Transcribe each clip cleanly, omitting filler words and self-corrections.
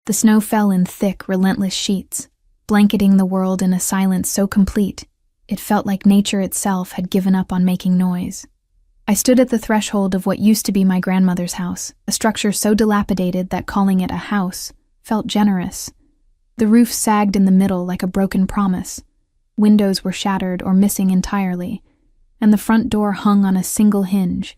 The snow fell in thick, relentless sheets, blanketing the world in a silence so complete, it felt like nature itself had given up on making noise. I stood at the threshold of what used to be my grandmother's house, a structure so dilapidated that calling it a house felt generous. The roof sagged in the middle like a broken promise. Windows were shattered or missing entirely, and the front door hung on a single hinge,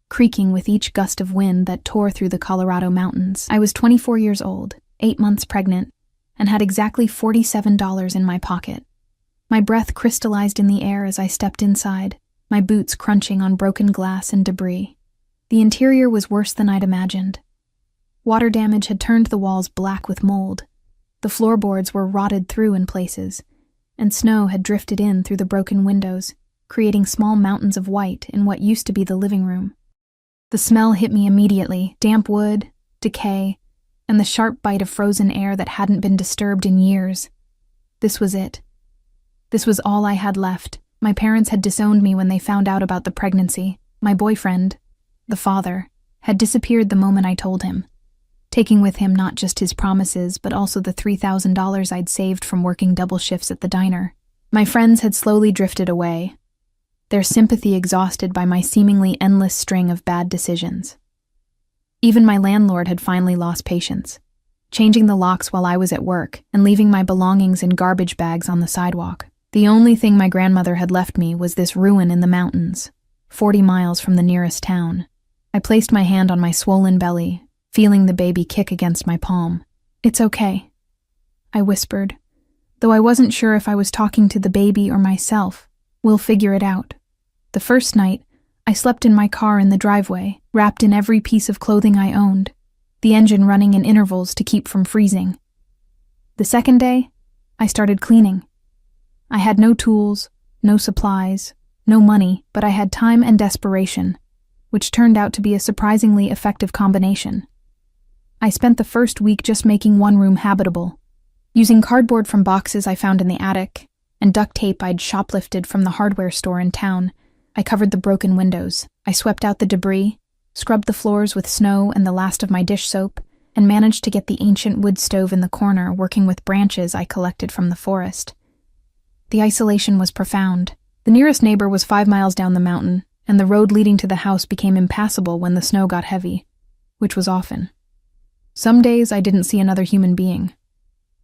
creaking with each gust of wind that tore through the Colorado mountains. I was 24 years old, 8 months pregnant, and had exactly $47 in my pocket. My breath crystallized in the air as I stepped inside, my boots crunching on broken glass and debris. The interior was worse than I'd imagined. Water damage had turned the walls black with mold. The floorboards were rotted through in places, and snow had drifted in through the broken windows, creating small mountains of white in what used to be the living room. The smell hit me immediately: damp wood, decay, and the sharp bite of frozen air that hadn't been disturbed in years. This was it. This was all I had left. My parents had disowned me when they found out about the pregnancy. My boyfriend, the father, had disappeared the moment I told him, taking with him not just his promises but also the $3,000 I'd saved from working double shifts at the diner. My friends had slowly drifted away, their sympathy exhausted by my seemingly endless string of bad decisions. Even my landlord had finally lost patience, changing the locks while I was at work and leaving my belongings in garbage bags on the sidewalk. The only thing my grandmother had left me was this ruin in the mountains, 40 miles from the nearest town. I placed my hand on my swollen belly, feeling the baby kick against my palm. "It's okay," I whispered, though I wasn't sure if I was talking to the baby or myself. "We'll figure it out." The first night, I slept in my car in the driveway, wrapped in every piece of clothing I owned, the engine running in intervals to keep from freezing. The second day, I started cleaning. I had no tools, no supplies, no money, but I had time and desperation, which turned out to be a surprisingly effective combination. I spent the first week just making one room habitable, using cardboard from boxes I found in the attic and duct tape I'd shoplifted from the hardware store in town. I covered the broken windows. I swept out the debris, scrubbed the floors with snow and the last of my dish soap, and managed to get the ancient wood stove in the corner working with branches I collected from the forest. The isolation was profound. The nearest neighbor was 5 miles down the mountain, and the road leading to the house became impassable when the snow got heavy, which was often. Some days I didn't see another human being.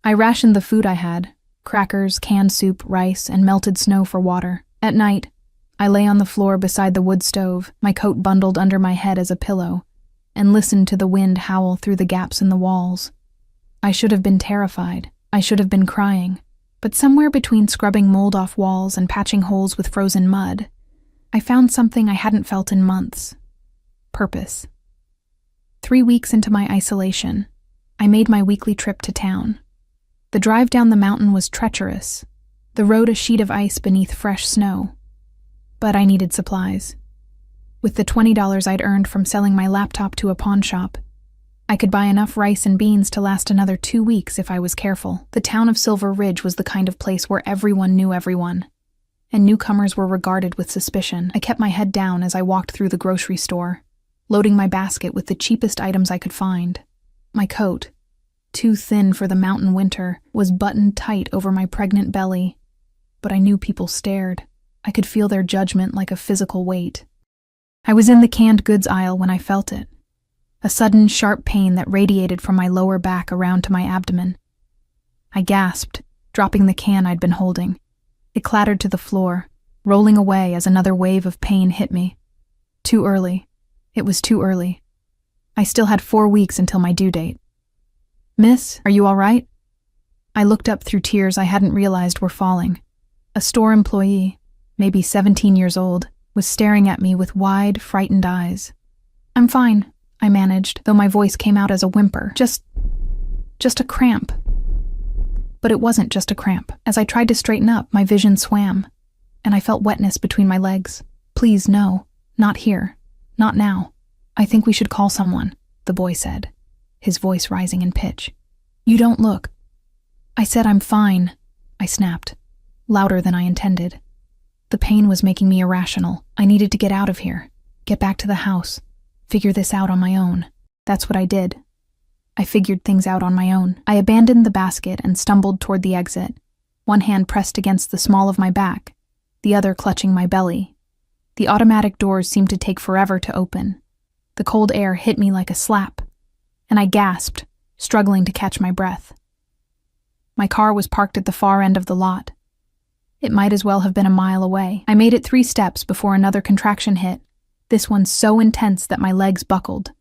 I rationed the food I had: crackers, canned soup, rice, and melted snow for water. At night, I lay on the floor beside the wood stove, my coat bundled under my head as a pillow, and listened to the wind howl through the gaps in the walls. I should have been terrified. I should have been crying. But somewhere between scrubbing mold off walls and patching holes with frozen mud, I found something I hadn't felt in months: purpose. 3 weeks into my isolation, I made my weekly trip to town. The drive down the mountain was treacherous, the road a sheet of ice beneath fresh snow. But I needed supplies. With the $20 I'd earned from selling my laptop to a pawn shop, I could buy enough rice and beans to last another 2 weeks if I was careful. The town of Silver Ridge was the kind of place where everyone knew everyone, and newcomers were regarded with suspicion. I kept my head down as I walked through the grocery store, loading my basket with the cheapest items I could find. My coat, too thin for the mountain winter, was buttoned tight over my pregnant belly, but I knew people stared. I could feel their judgment like a physical weight. I was in the canned goods aisle when I felt it. A sudden, sharp pain that radiated from my lower back around to my abdomen. I gasped, dropping the can I'd been holding. It clattered to the floor, rolling away as another wave of pain hit me. Too early. It was too early. I still had 4 weeks until my due date. "Miss, are you all right?" I looked up through tears I hadn't realized were falling. A store employee, maybe 17 years old, was staring at me with wide, frightened eyes. "I'm fine," I managed, though my voice came out as a whimper. Just a cramp." But it wasn't just a cramp. As I tried to straighten up, my vision swam, and I felt wetness between my legs. "Please, no. Not here. Not now. I think we should call someone," the boy said, his voice rising in pitch. "You don't look." "I said I'm fine," I snapped, louder than I intended. The pain was making me irrational. I needed to get out of here, get back to the house, figure this out on my own. That's what I did. I figured things out on my own. I abandoned the basket and stumbled toward the exit, one hand pressed against the small of my back, the other clutching my belly. The automatic doors seemed to take forever to open. The cold air hit me like a slap, and I gasped, struggling to catch my breath. My car was parked at the far end of the lot. It might as well have been a mile away. I made it 3 steps before another contraction hit, this one so intense that my legs buckled.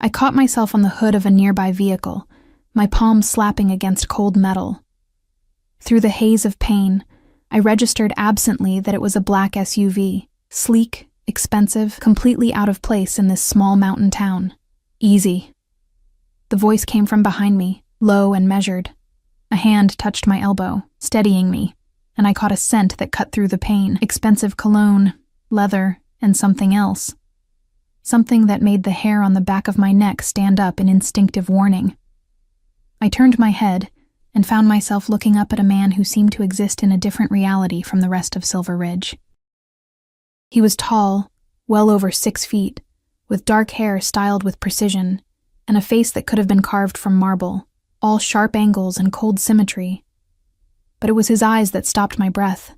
I caught myself on the hood of a nearby vehicle, my palms slapping against cold metal. Through the haze of pain, I registered absently that it was a black SUV, sleek, expensive, completely out of place in this small mountain town. Easy. The voice came from behind me, low and measured. A hand touched my elbow, steadying me, and I caught a scent that cut through the pain. Expensive cologne, leather, and something else. Something that made the hair on the back of my neck stand up in instinctive warning. I turned my head and found myself looking up at a man who seemed to exist in a different reality from the rest of Silver Ridge. He was tall, well over 6 feet, with dark hair styled with precision, and a face that could have been carved from marble, all sharp angles and cold symmetry. But it was his eyes that stopped my breath.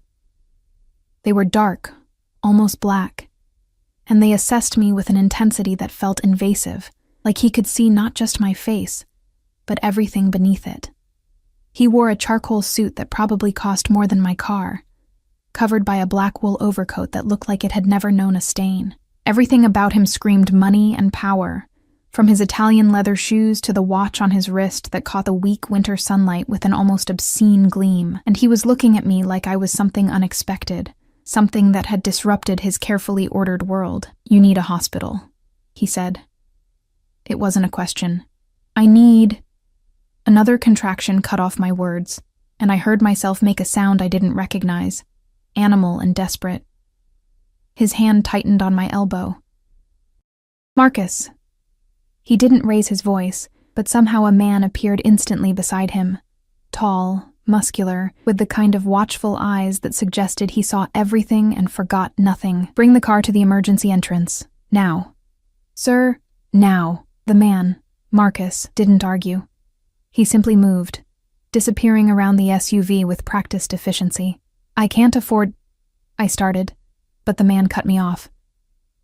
They were dark, almost black, and they assessed me with an intensity that felt invasive, like he could see not just my face, but everything beneath it. He wore a charcoal suit that probably cost more than my car, covered by a black wool overcoat that looked like it had never known a stain. Everything about him screamed money and power, from his Italian leather shoes to the watch on his wrist that caught the weak winter sunlight with an almost obscene gleam, and he was looking at me like I was something unexpected, something that had disrupted his carefully ordered world. "You need a hospital," he said. It wasn't a question. "I need..." Another contraction cut off my words, and I heard myself make a sound I didn't recognize, animal and desperate. His hand tightened on my elbow. "Marcus." He didn't raise his voice, but somehow a man appeared instantly beside him, tall, muscular, with the kind of watchful eyes that suggested he saw everything and forgot nothing. "Bring the car to the emergency entrance. Now." "Sir, now." The man, Marcus, didn't argue. He simply moved, disappearing around the SUV with practiced efficiency. "I can't afford..." I started, but the man cut me off.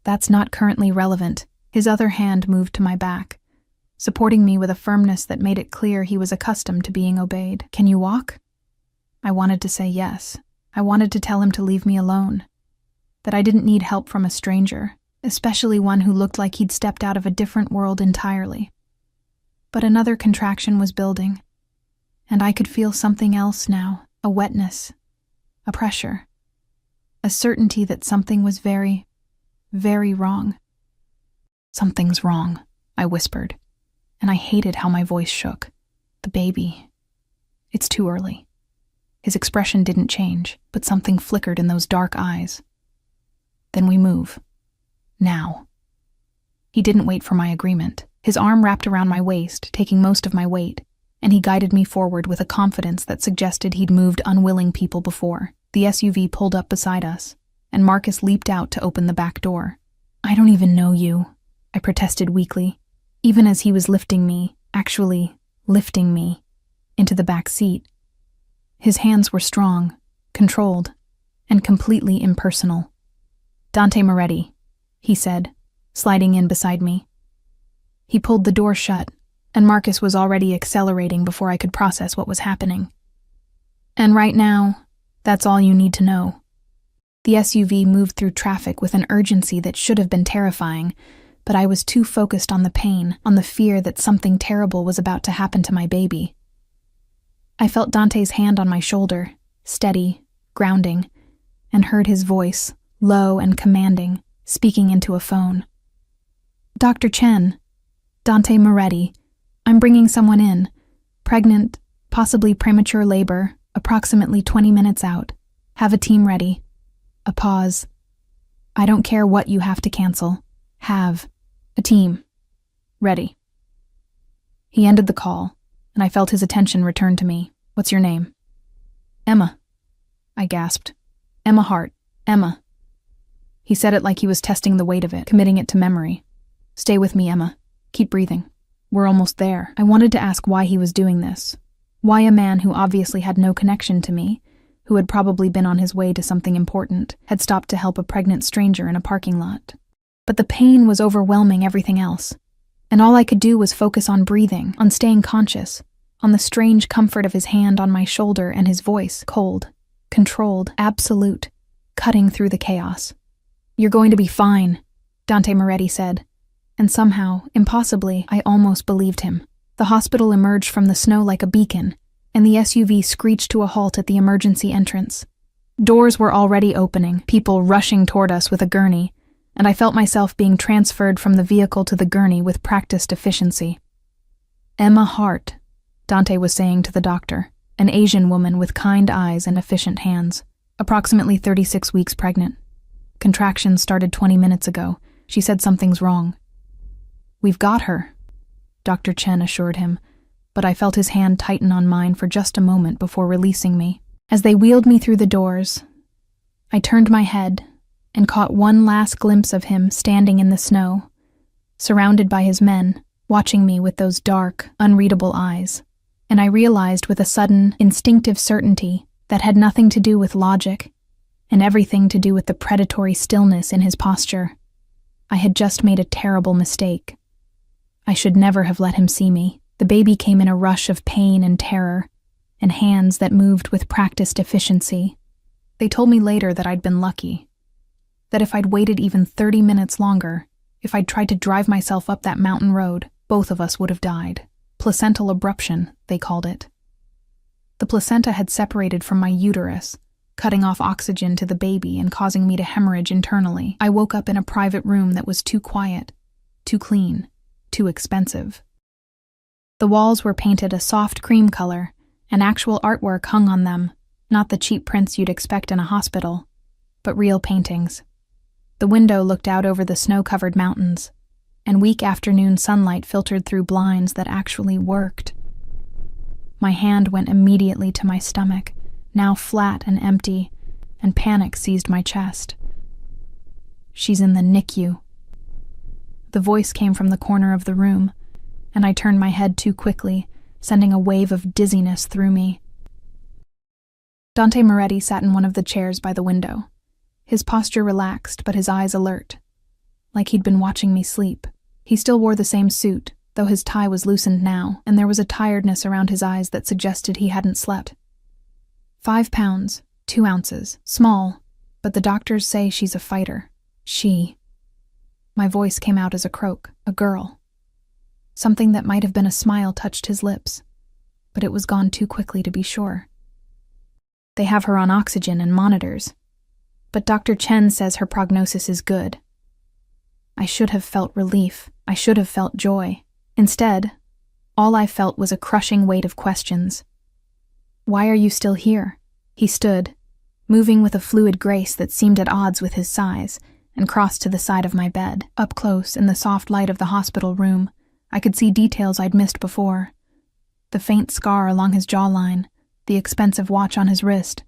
"That's not currently relevant." His other hand moved to my back, supporting me with a firmness that made it clear he was accustomed to being obeyed. "Can you walk?" I wanted to say yes. I wanted to tell him to leave me alone, that I didn't need help from a stranger, especially one who looked like he'd stepped out of a different world entirely. But another contraction was building, and I could feel something else now, a wetness, a pressure, a certainty that something was very, very wrong. "Something's wrong," I whispered, and I hated how my voice shook. "The baby. It's too early." His expression didn't change, but something flickered in those dark eyes. "Then we move. Now." He didn't wait for my agreement. His arm wrapped around my waist, taking most of my weight, and he guided me forward with a confidence that suggested he'd moved unwilling people before. The SUV pulled up beside us, and Marcus leaped out to open the back door. "I don't even know you," I protested weakly, even as he was lifting me, actually lifting me, into the back seat. His hands were strong, controlled, and completely impersonal. "Dante Moretti," he said, sliding in beside me. He pulled the door shut, and Marcus was already accelerating before I could process what was happening. "And right now, that's all you need to know." The SUV moved through traffic with an urgency that should have been terrifying, but I was too focused on the pain, on the fear that something terrible was about to happen to my baby. I felt Dante's hand on my shoulder, steady, grounding, and heard his voice, low and commanding, speaking into a phone. "Dr. Chen, Dante Moretti, I'm bringing someone in. Pregnant, possibly premature labor, approximately 20 minutes out. Have a team ready." A pause. "I don't care what you have to cancel. Have a team ready." He ended the call, and I felt his attention return to me. "What's your name?" "Emma," I gasped. "Emma Hart, Emma." He said it like he was testing the weight of it, committing it to memory. "Stay with me, Emma. Keep breathing. We're almost there. I wanted to ask why he was doing this. Why a man who obviously had no connection to me, who had probably been on his way to something important, had stopped to help a pregnant stranger in a parking lot. But the pain was overwhelming everything else, and all I could do was focus on breathing, on staying conscious, on the strange comfort of his hand on my shoulder and his voice, cold, controlled, absolute, cutting through the chaos. "You're going to be fine," Dante Moretti said, and somehow, impossibly, I almost believed him. The hospital emerged from the snow like a beacon, and the SUV screeched to a halt at the emergency entrance. Doors were already opening, people rushing toward us with a gurney, and I felt myself being transferred from the vehicle to the gurney with practiced efficiency. "Emma Hart," Dante was saying to the doctor, an Asian woman with kind eyes and efficient hands, approximately 36 weeks pregnant. "Contractions started 20 minutes ago. She said something's wrong." "We've got her," Dr. Chen assured him, but I felt his hand tighten on mine for just a moment before releasing me. As they wheeled me through the doors, I turned my head and caught one last glimpse of him standing in the snow, surrounded by his men, watching me with those dark, unreadable eyes. And I realized with a sudden, instinctive certainty that had nothing to do with logic and everything to do with the predatory stillness in his posture. I had just made a terrible mistake. I should never have let him see me. The baby came in a rush of pain and terror, and hands that moved with practiced efficiency. They told me later that I'd been lucky, that if I'd waited even 30 minutes longer, if I'd tried to drive myself up that mountain road, both of us would have died. Placental abruption, they called it. The placenta had separated from my uterus, cutting off oxygen to the baby and causing me to hemorrhage internally. I woke up in a private room that was too quiet, too clean, too expensive. The walls were painted a soft cream color, and actual artwork hung on them, not the cheap prints you'd expect in a hospital, but real paintings. The window looked out over the snow-covered mountains, and weak afternoon sunlight filtered through blinds that actually worked. My hand went immediately to my stomach, now flat and empty, and panic seized my chest. "She's in the NICU." The voice came from the corner of the room, and I turned my head too quickly, sending a wave of dizziness through me. Dante Moretti sat in one of the chairs by the window, his posture relaxed but his eyes alert, like he'd been watching me sleep. He still wore the same suit, though his tie was loosened now, and there was a tiredness around his eyes that suggested he hadn't slept. 5 pounds, 2 ounces, small, but the doctors say she's a fighter. She. My voice came out as a croak, a girl. Something that might have been a smile touched his lips, but it was gone too quickly to be sure. "They have her on oxygen and monitors, but Dr. Chen says her prognosis is good." I should have felt relief. I should have felt joy. Instead, all I felt was a crushing weight of questions. "Why are you still here?" He stood, moving with a fluid grace that seemed at odds with his size, and crossed to the side of my bed. Up close, in the soft light of the hospital room, I could see details I'd missed before. The faint scar along his jawline, the expensive watch on his wrist,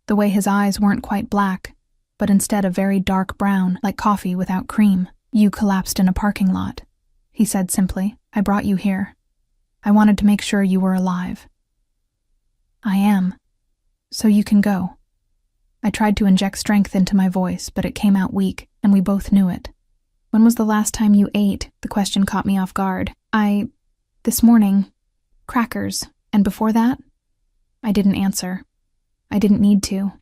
the way his eyes weren't quite black, but instead a very dark brown, like coffee without cream. "You collapsed in a parking lot," he said simply. "I brought you here. I wanted to make sure you were alive." "I am. So you can go." I tried to inject strength into my voice, but it came out weak, and we both knew it. "When was the last time you ate?" The question caught me off guard. This morning. Crackers. And before that?" I didn't answer. I didn't need to.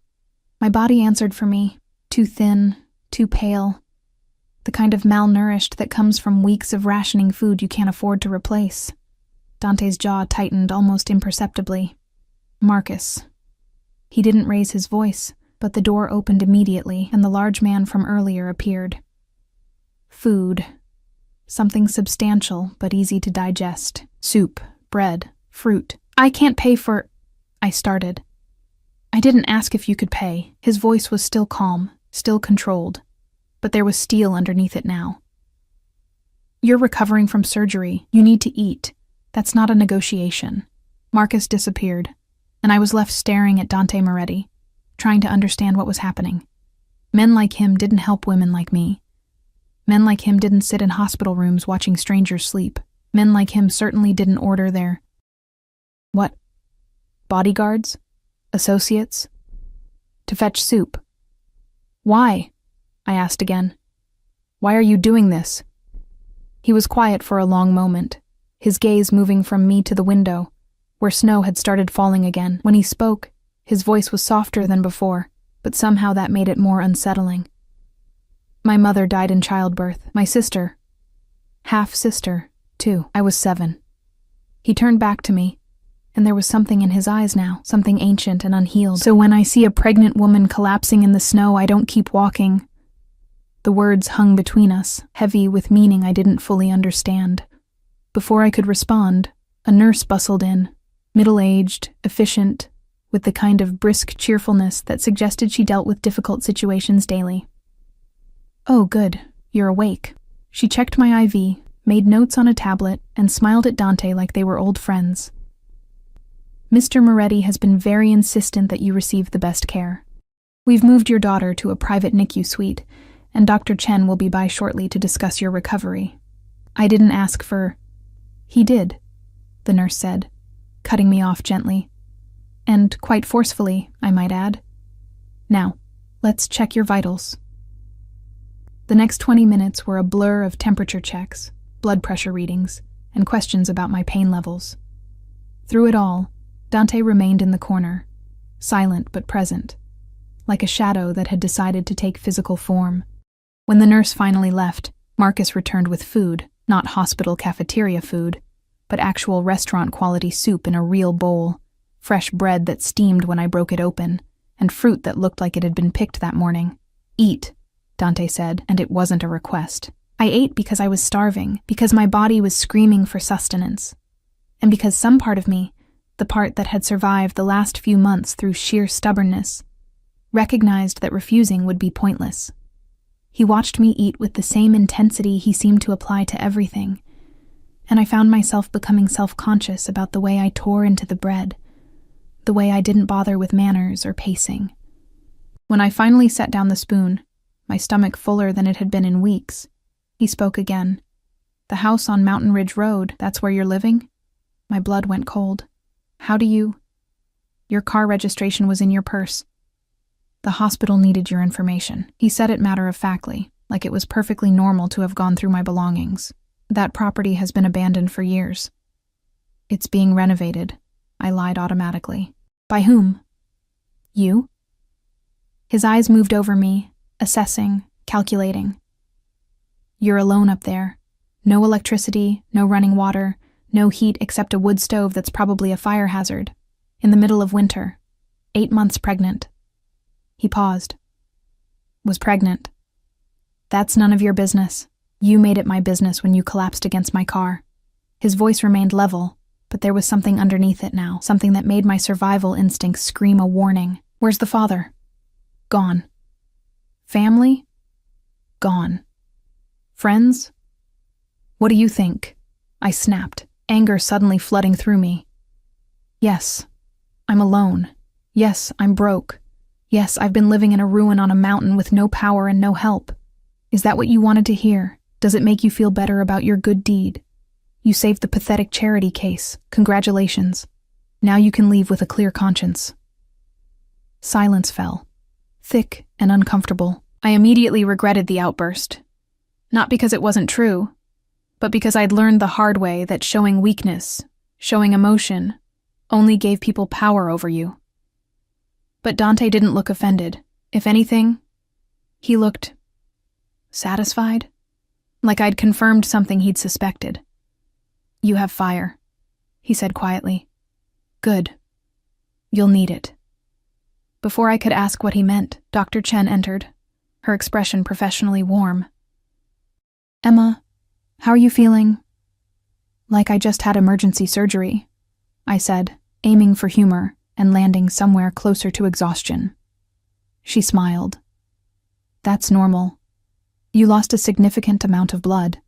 My body answered for me, too thin, too pale. The kind of malnourished that comes from weeks of rationing food you can't afford to replace. Dante's jaw tightened almost imperceptibly. "Marcus." He didn't raise his voice, but the door opened immediately, and the large man from earlier appeared. Food. Something substantial, but easy to digest. Soup, bread, fruit. "I can't pay for—" I started. "I didn't ask if you could pay." His voice was still calm, still controlled, but there was steel underneath it now. "You're recovering from surgery. You need to eat. That's not a negotiation." Marcus disappeared, and I was left staring at Dante Moretti, trying to understand what was happening. Men like him didn't help women like me. Men like him didn't sit in hospital rooms watching strangers sleep. Men like him certainly didn't order their... What? Bodyguards? Associates? To fetch soup. Why? I asked again. Why are you doing this? He was quiet for a long moment, his gaze moving from me to the window, where snow had started falling again. When he spoke, his voice was softer than before, but somehow that made it more unsettling. My mother died in childbirth. My sister, half-sister, too. I was 7. He turned back to me, and there was something in his eyes now, something ancient and unhealed. So when I see a pregnant woman collapsing in the snow, I don't keep walking. The words hung between us, heavy with meaning I didn't fully understand. Before I could respond, a nurse bustled in, middle-aged, efficient, with the kind of brisk cheerfulness that suggested she dealt with difficult situations daily. Oh, good, you're awake. She checked my IV, made notes on a tablet, and smiled at Dante like they were old friends. Mr. Moretti has been very insistent that you receive the best care. We've moved your daughter to a private NICU suite, and Dr. Chen will be by shortly to discuss your recovery. I didn't ask for... He did, the nurse said, cutting me off gently. And quite forcefully, I might add. Now, let's check your vitals. The next 20 minutes were a blur of temperature checks, blood pressure readings, and questions about my pain levels. Through it all, Dante remained in the corner, silent but present, like a shadow that had decided to take physical form. When the nurse finally left, Marcus returned with food, not hospital cafeteria food, but actual restaurant-quality soup in a real bowl, fresh bread that steamed when I broke it open, and fruit that looked like it had been picked that morning. Eat, Dante said, and it wasn't a request. I ate because I was starving, because my body was screaming for sustenance, and because some part of me, the part that had survived the last few months through sheer stubbornness, recognized that refusing would be pointless. He watched me eat with the same intensity he seemed to apply to everything, and I found myself becoming self-conscious about the way I tore into the bread, the way I didn't bother with manners or pacing. When I finally set down the spoon, my stomach fuller than it had been in weeks, he spoke again. The house on Mountain Ridge Road, that's where you're living? My blood went cold. How do you... Your car registration was in your purse. The hospital needed your information. He said it matter-of-factly, like it was perfectly normal to have gone through my belongings. That property has been abandoned for years. It's being renovated. I lied automatically. By whom? You? His eyes moved over me, assessing, calculating. You're alone up there. No electricity, no running water, no heat except a wood stove that's probably a fire hazard. In the middle of winter. 8 months pregnant. He paused. Was pregnant. That's none of your business. You made it my business when you collapsed against my car. His voice remained level, but there was something underneath it now, something that made my survival instincts scream a warning. Where's the father? Gone. Family? Gone. Friends? What do you think? I snapped, anger suddenly flooding through me. Yes, I'm alone. Yes, I'm broke. Yes, I've been living in a ruin on a mountain with no power and no help. Is that what you wanted to hear? Does it make you feel better about your good deed? You saved the pathetic charity case. Congratulations. Now you can leave with a clear conscience. Silence fell, thick and uncomfortable. I immediately regretted the outburst. Not because it wasn't true, but because I'd learned the hard way that showing weakness, showing emotion, only gave people power over you. But Dante didn't look offended. If anything, he looked satisfied, like I'd confirmed something he'd suspected. You have fire, he said quietly. Good. You'll need it. Before I could ask what he meant, Dr. Chen entered, her expression professionally warm. Emma, how are you feeling? Like I just had emergency surgery, I said, aiming for humor and landing somewhere closer to exhaustion. She smiled. That's normal. You lost a significant amount of blood,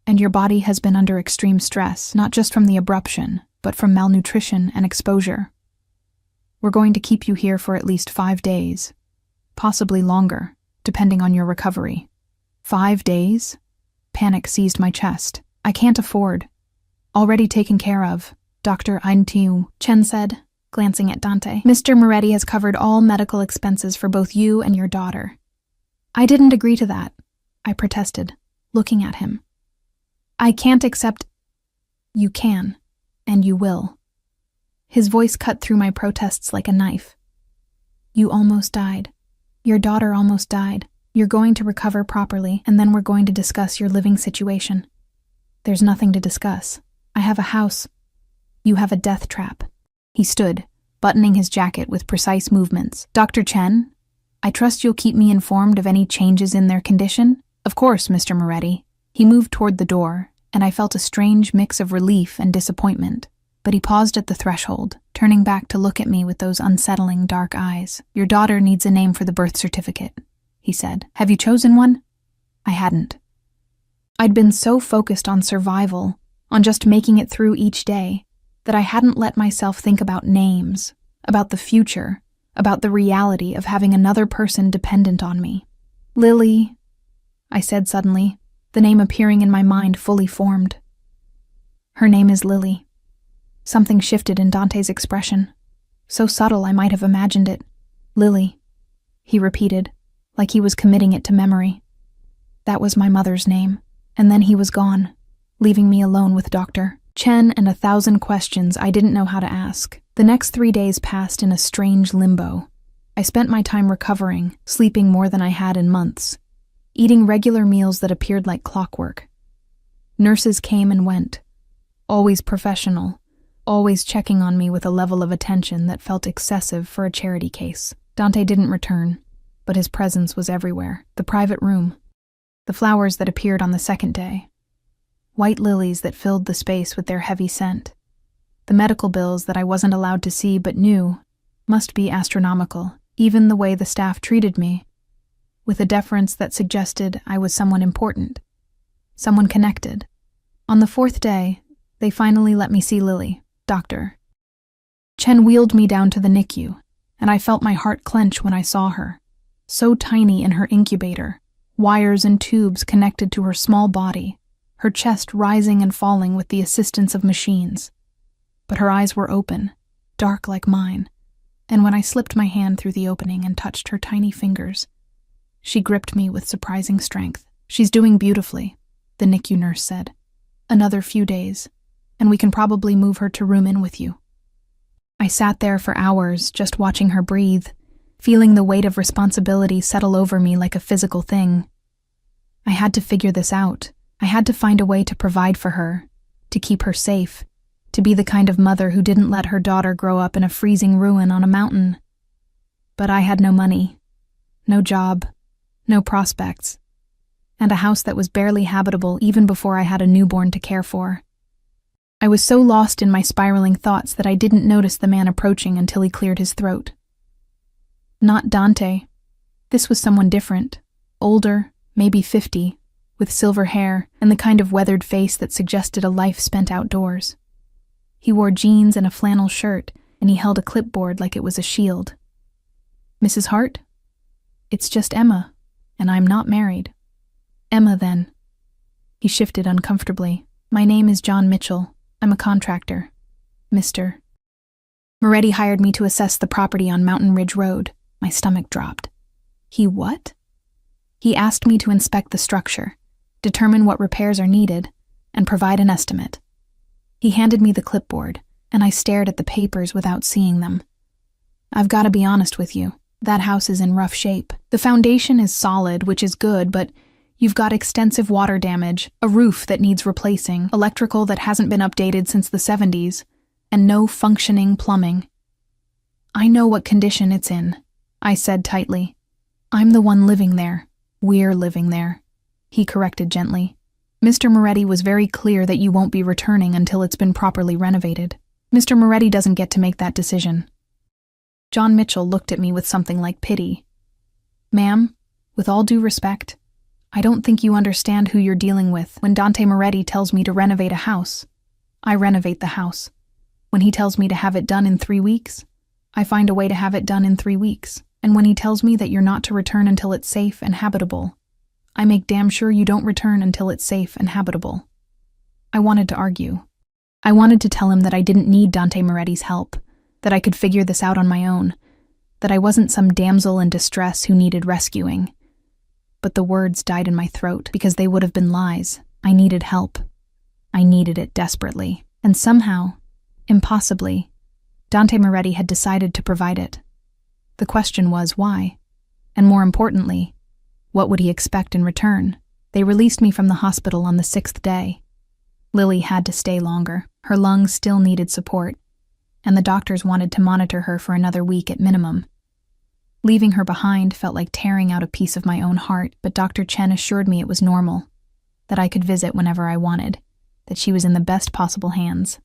and your body has been under extreme stress, not just from the abruption, but from malnutrition and exposure. We're going to keep you here for at least 5 days, possibly longer, depending on your recovery. 5 days? Panic seized my chest. I can't afford. Already taken care of, Dr. Aintiu, Chen said, glancing at Dante. Mr. Moretti has covered all medical expenses for both you and your daughter. I didn't agree to that, I protested, looking at him. I can't accept. You can, and you will. His voice cut through my protests like a knife. You almost died. Your daughter almost died. You're going to recover properly, and then we're going to discuss your living situation. There's nothing to discuss. I have a house. You have a death trap. He stood, buttoning his jacket with precise movements. Dr. Chen, I trust you'll keep me informed of any changes in their condition? Of course, Mr. Moretti. He moved toward the door, and I felt a strange mix of relief and disappointment. But he paused at the threshold, turning back to look at me with those unsettling dark eyes. Your daughter needs a name for the birth certificate, he said. Have you chosen one? I hadn't. I'd been so focused on survival, on just making it through each day, that I hadn't let myself think about names, about the future, about the reality of having another person dependent on me. Lily, I said suddenly, the name appearing in my mind fully formed. Her name is Lily. Something shifted in Dante's expression. So subtle I might have imagined it. Lily, he repeated, like he was committing it to memory. That was my mother's name, and then he was gone, leaving me alone with Dr. Chen and 1,000 questions I didn't know how to ask. The next 3 days passed in a strange limbo. I spent my time recovering, sleeping more than I had in months, eating regular meals that appeared like clockwork. Nurses came and went, always professional, always checking on me with a level of attention that felt excessive for a charity case. Dante didn't return, but his presence was everywhere. The private room, the flowers that appeared on the second day, white lilies that filled the space with their heavy scent, the medical bills that I wasn't allowed to see but knew must be astronomical, even the way the staff treated me, with a deference that suggested I was someone important, someone connected. On the 4th day, they finally let me see Lily. Doctor. Chen wheeled me down to the NICU, and I felt my heart clench when I saw her. So tiny in her incubator, wires and tubes connected to her small body, her chest rising and falling with the assistance of machines. But her eyes were open, dark like mine, and when I slipped my hand through the opening and touched her tiny fingers, she gripped me with surprising strength. She's doing beautifully, the NICU nurse said. Another few days, and we can probably move her to room in with you. I sat there for hours, just watching her breathe, feeling the weight of responsibility settle over me like a physical thing. I had to figure this out. I had to find a way to provide for her, to keep her safe, to be the kind of mother who didn't let her daughter grow up in a freezing ruin on a mountain. But I had no money, no job, no prospects, and a house that was barely habitable even before I had a newborn to care for. I was so lost in my spiraling thoughts that I didn't notice the man approaching until he cleared his throat. Not Dante. This was someone different, older, maybe 50, with silver hair and the kind of weathered face that suggested a life spent outdoors. He wore jeans and a flannel shirt, and he held a clipboard like it was a shield. Mrs. Hart? It's just Emma, and I'm not married. Emma, then. He shifted uncomfortably. My name is John Mitchell. I'm a contractor. Mr. Moretti hired me to assess the property on Mountain Ridge Road. My stomach dropped. He what? He asked me to inspect the structure, determine what repairs are needed, and provide an estimate. He handed me the clipboard, and I stared at the papers without seeing them. I've got to be honest with you. That house is in rough shape. The foundation is solid, which is good, but you've got extensive water damage, a roof that needs replacing, electrical that hasn't been updated since the 70s, and no functioning plumbing. I know what condition it's in, I said tightly. I'm the one living there. We're living there. He corrected gently. Mr. Moretti was very clear that you won't be returning until it's been properly renovated. Mr. Moretti doesn't get to make that decision. John Mitchell looked at me with something like pity. Ma'am, with all due respect, I don't think you understand who you're dealing with. When Dante Moretti tells me to renovate a house, I renovate the house. When he tells me to have it done in 3 weeks, I find a way to have it done in 3 weeks. And when he tells me that you're not to return until it's safe and habitable, I make damn sure you don't return until it's safe and habitable. I wanted to argue, I wanted to tell him that I didn't need Dante Moretti's help, that I could figure this out on my own, that I wasn't some damsel in distress who needed rescuing. But the words died in my throat because they would have been lies. I needed help. I needed it desperately. And somehow, impossibly, Dante Moretti had decided to provide it. The question was why? And more importantly, what would he expect in return? They released me from the hospital on the 6th day. Lily had to stay longer. Her lungs still needed support, and the doctors wanted to monitor her for another week at minimum. Leaving her behind felt like tearing out a piece of my own heart, but Dr. Chen assured me it was normal, that I could visit whenever I wanted, that she was in the best possible hands.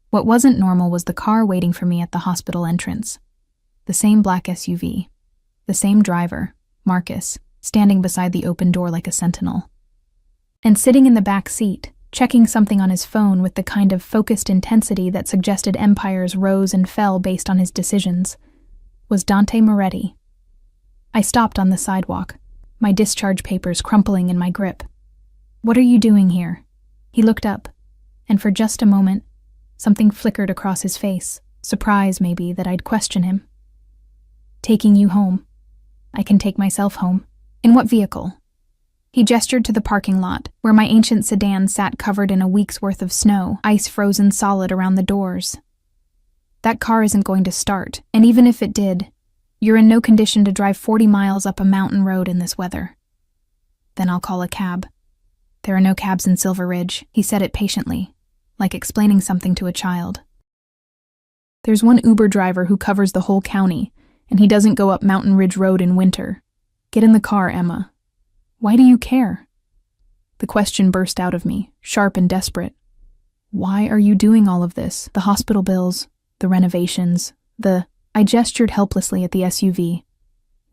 What wasn't normal was the car waiting for me at the hospital entrance. The same black SUV. The same driver, Marcus, standing beside the open door like a sentinel. And sitting in the back seat, checking something on his phone with the kind of focused intensity that suggested empires rose and fell based on his decisions, was Dante Moretti. I stopped on the sidewalk, my discharge papers crumpling in my grip. "What are you doing here?" He looked up, and for just a moment, something flickered across his face, surprise maybe that I'd question him. "Taking you home. I can take myself home. In what vehicle?" He gestured to the parking lot, where my ancient sedan sat covered in a week's worth of snow, ice frozen solid around the doors. "That car isn't going to start, and even if it did, you're in no condition to drive 40 miles up a mountain road in this weather." "Then I'll call a cab." "There are no cabs in Silver Ridge," he said it patiently, like explaining something to a child. "There's one Uber driver who covers the whole county, and he doesn't go up Mountain Ridge Road in winter. Get in the car, Emma." "Why do you care?" The question burst out of me, sharp and desperate. "Why are you doing all of this? The hospital bills, the renovations, I gestured helplessly at the SUV.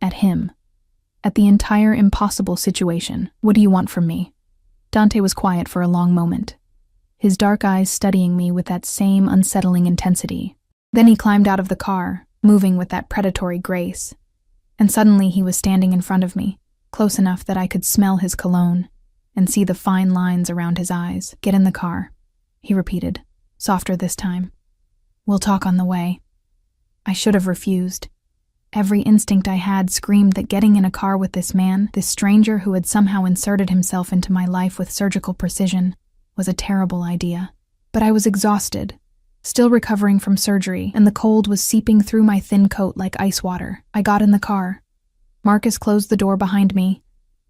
At him. At the entire impossible situation. "What do you want from me?" Dante was quiet for a long moment, his dark eyes studying me with that same unsettling intensity. Then he climbed out of the car, moving with that predatory grace. And suddenly he was standing in front of me, close enough that I could smell his cologne and see the fine lines around his eyes. "Get in the car," he repeated, softer this time. "We'll talk on the way." I should have refused. Every instinct I had screamed that getting in a car with this man, this stranger who had somehow inserted himself into my life with surgical precision, was a terrible idea. But I was exhausted, still recovering from surgery, and the cold was seeping through my thin coat like ice water. I got in the car. Marcus closed the door behind me,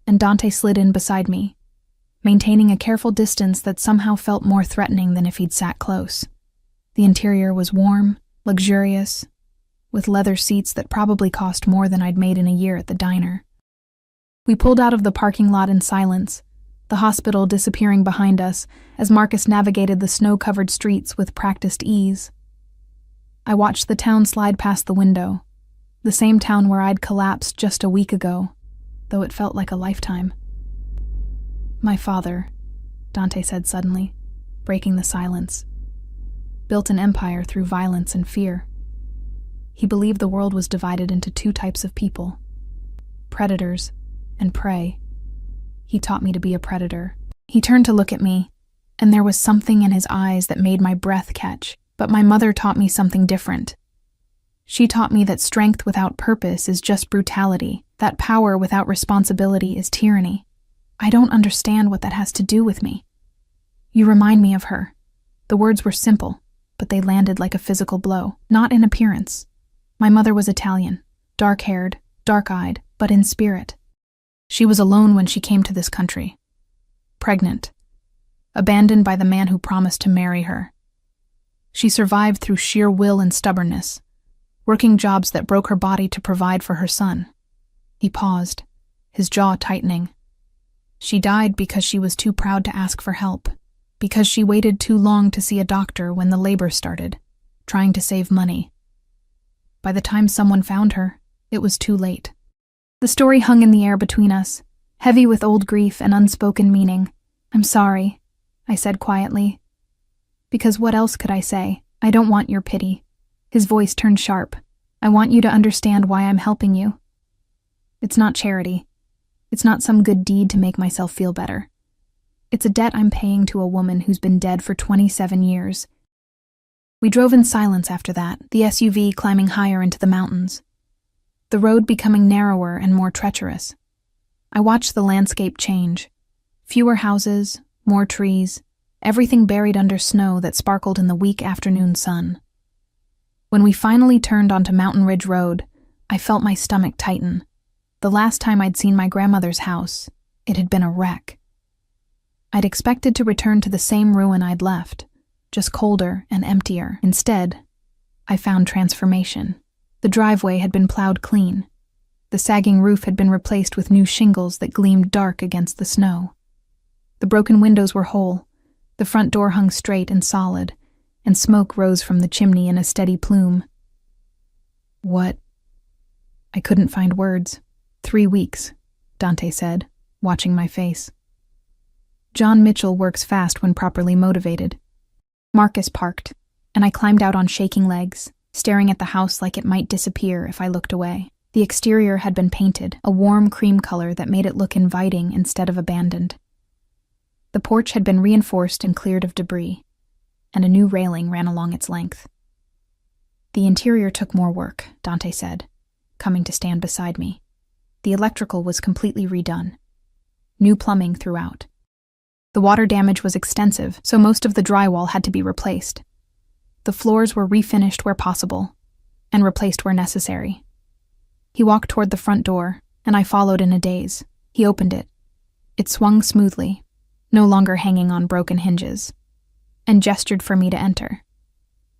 and Dante slid in beside me, maintaining a careful distance that somehow felt more threatening than if he'd sat close. The interior was warm, luxurious, with leather seats that probably cost more than I'd made in a year at the diner. We pulled out of the parking lot in silence, the hospital disappearing behind us as Marcus navigated the snow-covered streets with practiced ease. I watched the town slide past the window, the same town where I'd collapsed just a week ago, though it felt like a lifetime. "My father," Dante said suddenly, breaking the silence, "built an empire through violence and fear. He believed the world was divided into two types of people, predators and prey. He taught me to be a predator." He turned to look at me, and there was something in his eyes that made my breath catch. But my mother taught me something different. She taught me that strength without purpose is just brutality, that power without responsibility is tyranny. I don't understand what that has to do with me. "You remind me of her." The words were simple, but they landed like a physical blow. Not in appearance. My mother was Italian, dark-haired, dark-eyed, but in spirit. She was alone when she came to this country. Pregnant. Abandoned by the man who promised to marry her. She survived through sheer will and stubbornness, working jobs that broke her body to provide for her son. He paused, his jaw tightening. She died because she was too proud to ask for help, because she waited too long to see a doctor when the labor started, trying to save money. By the time someone found her, it was too late. The story hung in the air between us, heavy with old grief and unspoken meaning. "I'm sorry," I said quietly. "Because what else could I say? I don't want your pity." His voice turned sharp. "I want you to understand why I'm helping you. It's not charity. It's not some good deed to make myself feel better. It's a debt I'm paying to a woman who's been dead for 27 years. We drove in silence after that, the SUV climbing higher into the mountains, the road becoming narrower and more treacherous. I watched the landscape change. Fewer houses, more trees, everything buried under snow that sparkled in the weak afternoon sun. When we finally turned onto Mountain Ridge Road, I felt my stomach tighten. The last time I'd seen my grandmother's house, it had been a wreck. I'd expected to return to the same ruin I'd left, just colder and emptier. Instead, I found transformation. The driveway had been plowed clean. The sagging roof had been replaced with new shingles that gleamed dark against the snow. The broken windows were whole, the front door hung straight and solid, and smoke rose from the chimney in a steady plume. What? I couldn't find words. 3 weeks, Dante said, watching my face. John Mitchell works fast when properly motivated. Marcus parked, and I climbed out on shaking legs, staring at the house like it might disappear if I looked away. The exterior had been painted, a warm cream color that made it look inviting instead of abandoned. The porch had been reinforced and cleared of debris, and a new railing ran along its length. The interior took more work, Dante said, coming to stand beside me. The electrical was completely redone. New plumbing throughout. The water damage was extensive, so most of the drywall had to be replaced. The floors were refinished where possible, and replaced where necessary. He walked toward the front door, and I followed in a daze. He opened it. It swung smoothly, no longer hanging on broken hinges, and gestured for me to enter.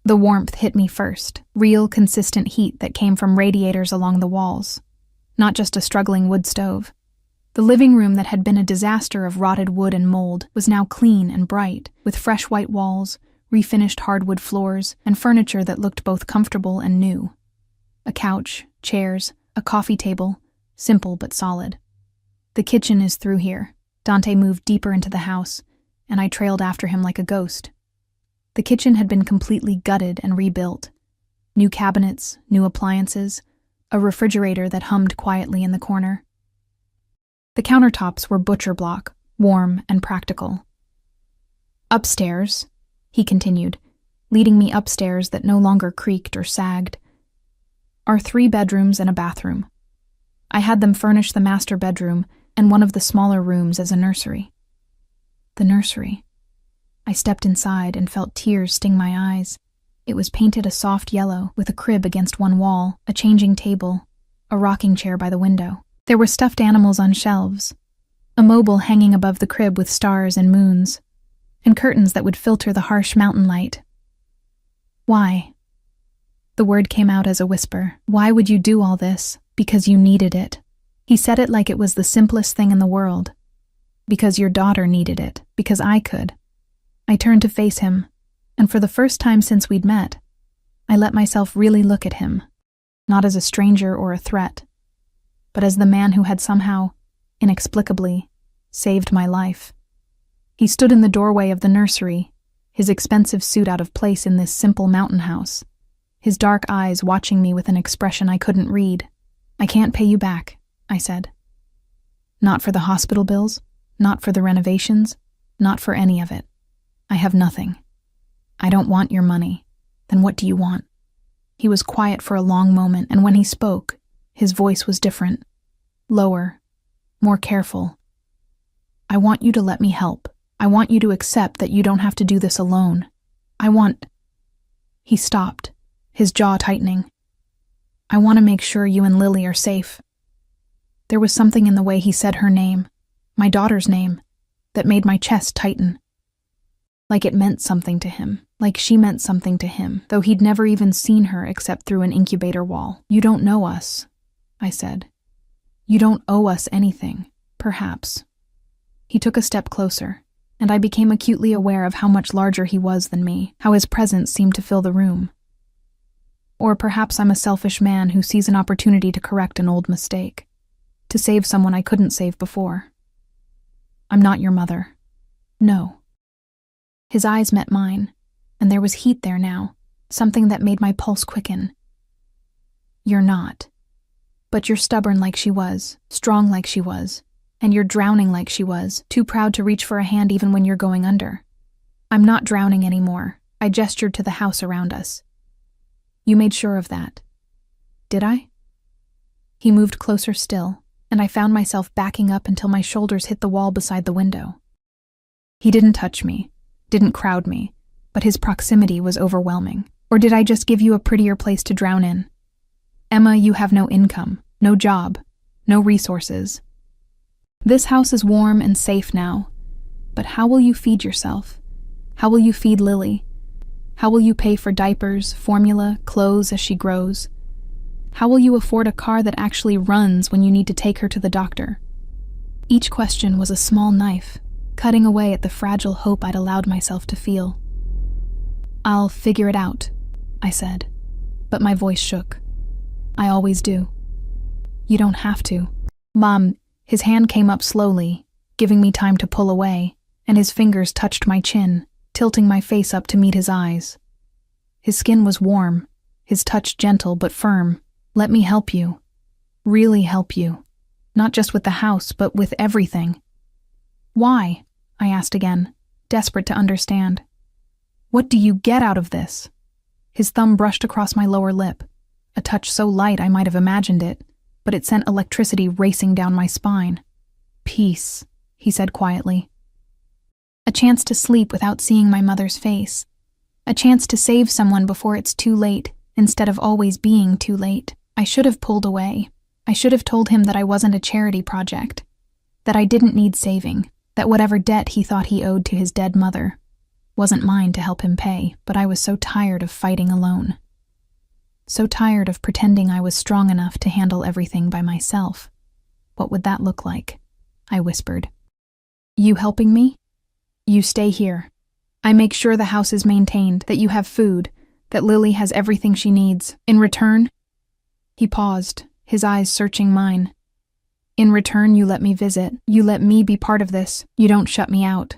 The warmth hit me first, real, consistent heat that came from radiators along the walls, not just a struggling wood stove. The living room that had been a disaster of rotted wood and mold was now clean and bright, with fresh white walls, refinished hardwood floors, and furniture that looked both comfortable and new. A couch, chairs, a coffee table, simple but solid. The kitchen is through here. Dante moved deeper into the house, and I trailed after him like a ghost. The kitchen had been completely gutted and rebuilt. New cabinets, new appliances, a refrigerator that hummed quietly in the corner. The countertops were butcher block, warm and practical. Upstairs, he continued, leading me upstairs that no longer creaked or sagged, are 3 bedrooms and a bathroom. I had them furnish the master bedroom and one of the smaller rooms as a nursery. The nursery. I stepped inside and felt tears sting my eyes. It was painted a soft yellow, with a crib against one wall, a changing table, a rocking chair by the window. There were stuffed animals on shelves, a mobile hanging above the crib with stars and moons, and curtains that would filter the harsh mountain light. Why? The word came out as a whisper. Why would you do all this? Because you needed it. He said it like it was the simplest thing in the world. Because your daughter needed it. Because I could. I turned to face him, and for the first time since we'd met, I let myself really look at him, not as a stranger or a threat, but as the man who had somehow, inexplicably, saved my life. He stood in the doorway of the nursery, his expensive suit out of place in this simple mountain house, his dark eyes watching me with an expression I couldn't read. I can't pay you back, I said. Not for the hospital bills, not for the renovations, not for any of it. I have nothing. I don't want your money. Then what do you want? He was quiet for a long moment, and when he spoke, his voice was different, lower, more careful. I want you to let me help. I want you to accept that you don't have to do this alone. He stopped, his jaw tightening. I want to make sure you and Lily are safe. There was something in the way he said her name, my daughter's name, that made my chest tighten. Like it meant something to him, like she meant something to him, though he'd never even seen her except through an incubator wall. You don't know us, I said. You don't owe us anything, perhaps. He took a step closer, and I became acutely aware of how much larger he was than me, how his presence seemed to fill the room. Or perhaps I'm a selfish man who sees an opportunity to correct an old mistake, to save someone I couldn't save before. I'm not your mother. No. His eyes met mine, and there was heat there now, something that made my pulse quicken. You're not. But you're stubborn like she was, strong like she was. And you're drowning like she was, too proud to reach for a hand even when you're going under. I'm not drowning anymore. I gestured to the house around us. You made sure of that. Did I? He moved closer still, and I found myself backing up until my shoulders hit the wall beside the window. He didn't touch me, didn't crowd me, but his proximity was overwhelming. Or did I just give you a prettier place to drown in? Emma, you have no income, no job, no resources. This house is warm and safe now, but how will you feed yourself? How will you feed Lily? How will you pay for diapers, formula, clothes as she grows? How will you afford a car that actually runs when you need to take her to the doctor? Each question was a small knife, cutting away at the fragile hope I'd allowed myself to feel. I'll figure it out, I said, but my voice shook. I always do. You don't have to. Mom, his hand came up slowly, giving me time to pull away, and his fingers touched my chin, tilting my face up to meet his eyes. His skin was warm, his touch gentle but firm. Let me help you. Really help you. Not just with the house, but with everything. Why? I asked again, desperate to understand. What do you get out of this? His thumb brushed across my lower lip, a touch so light I might have imagined it, but it sent electricity racing down my spine. Peace, he said quietly. A chance to sleep without seeing my mother's face. A chance to save someone before it's too late, instead of always being too late. I should have pulled away. I should have told him that I wasn't a charity project, that I didn't need saving, that whatever debt he thought he owed to his dead mother wasn't mine to help him pay, but I was so tired of fighting alone. So tired of pretending I was strong enough to handle everything by myself. What would that look like? I whispered. You helping me? You stay here. I make sure the house is maintained, that you have food, that Lily has everything she needs. In return? He paused, his eyes searching mine. In return, you let me visit. You let me be part of this. You don't shut me out.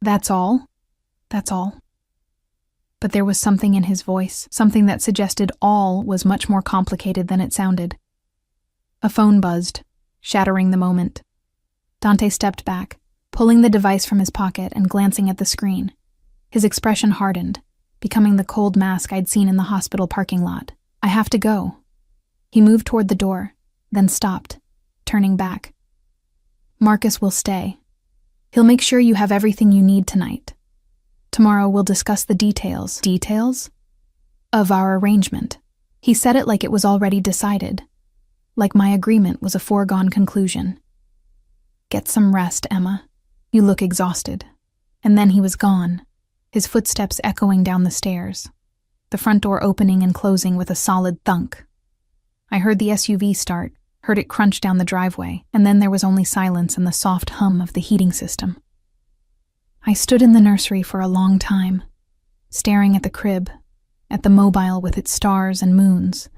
That's all? That's all. But there was something in his voice, something that suggested all was much more complicated than it sounded. A phone buzzed, shattering the moment. Dante stepped back, pulling the device from his pocket and glancing at the screen. His expression hardened, becoming the cold mask I'd seen in the hospital parking lot. I have to go. He moved toward the door, then stopped, turning back. Marcus will stay. He'll make sure you have everything you need tonight. Tomorrow we'll discuss the details. Details? Of our arrangement. He said it like it was already decided, like my agreement was a foregone conclusion. Get some rest, Emma. You look exhausted. And then he was gone, his footsteps echoing down the stairs, the front door opening and closing with a solid thunk. I heard the SUV start, heard it crunch down the driveway, and then there was only silence and the soft hum of the heating system. I stood in the nursery for a long time, staring at the crib, at the mobile with its stars and moons,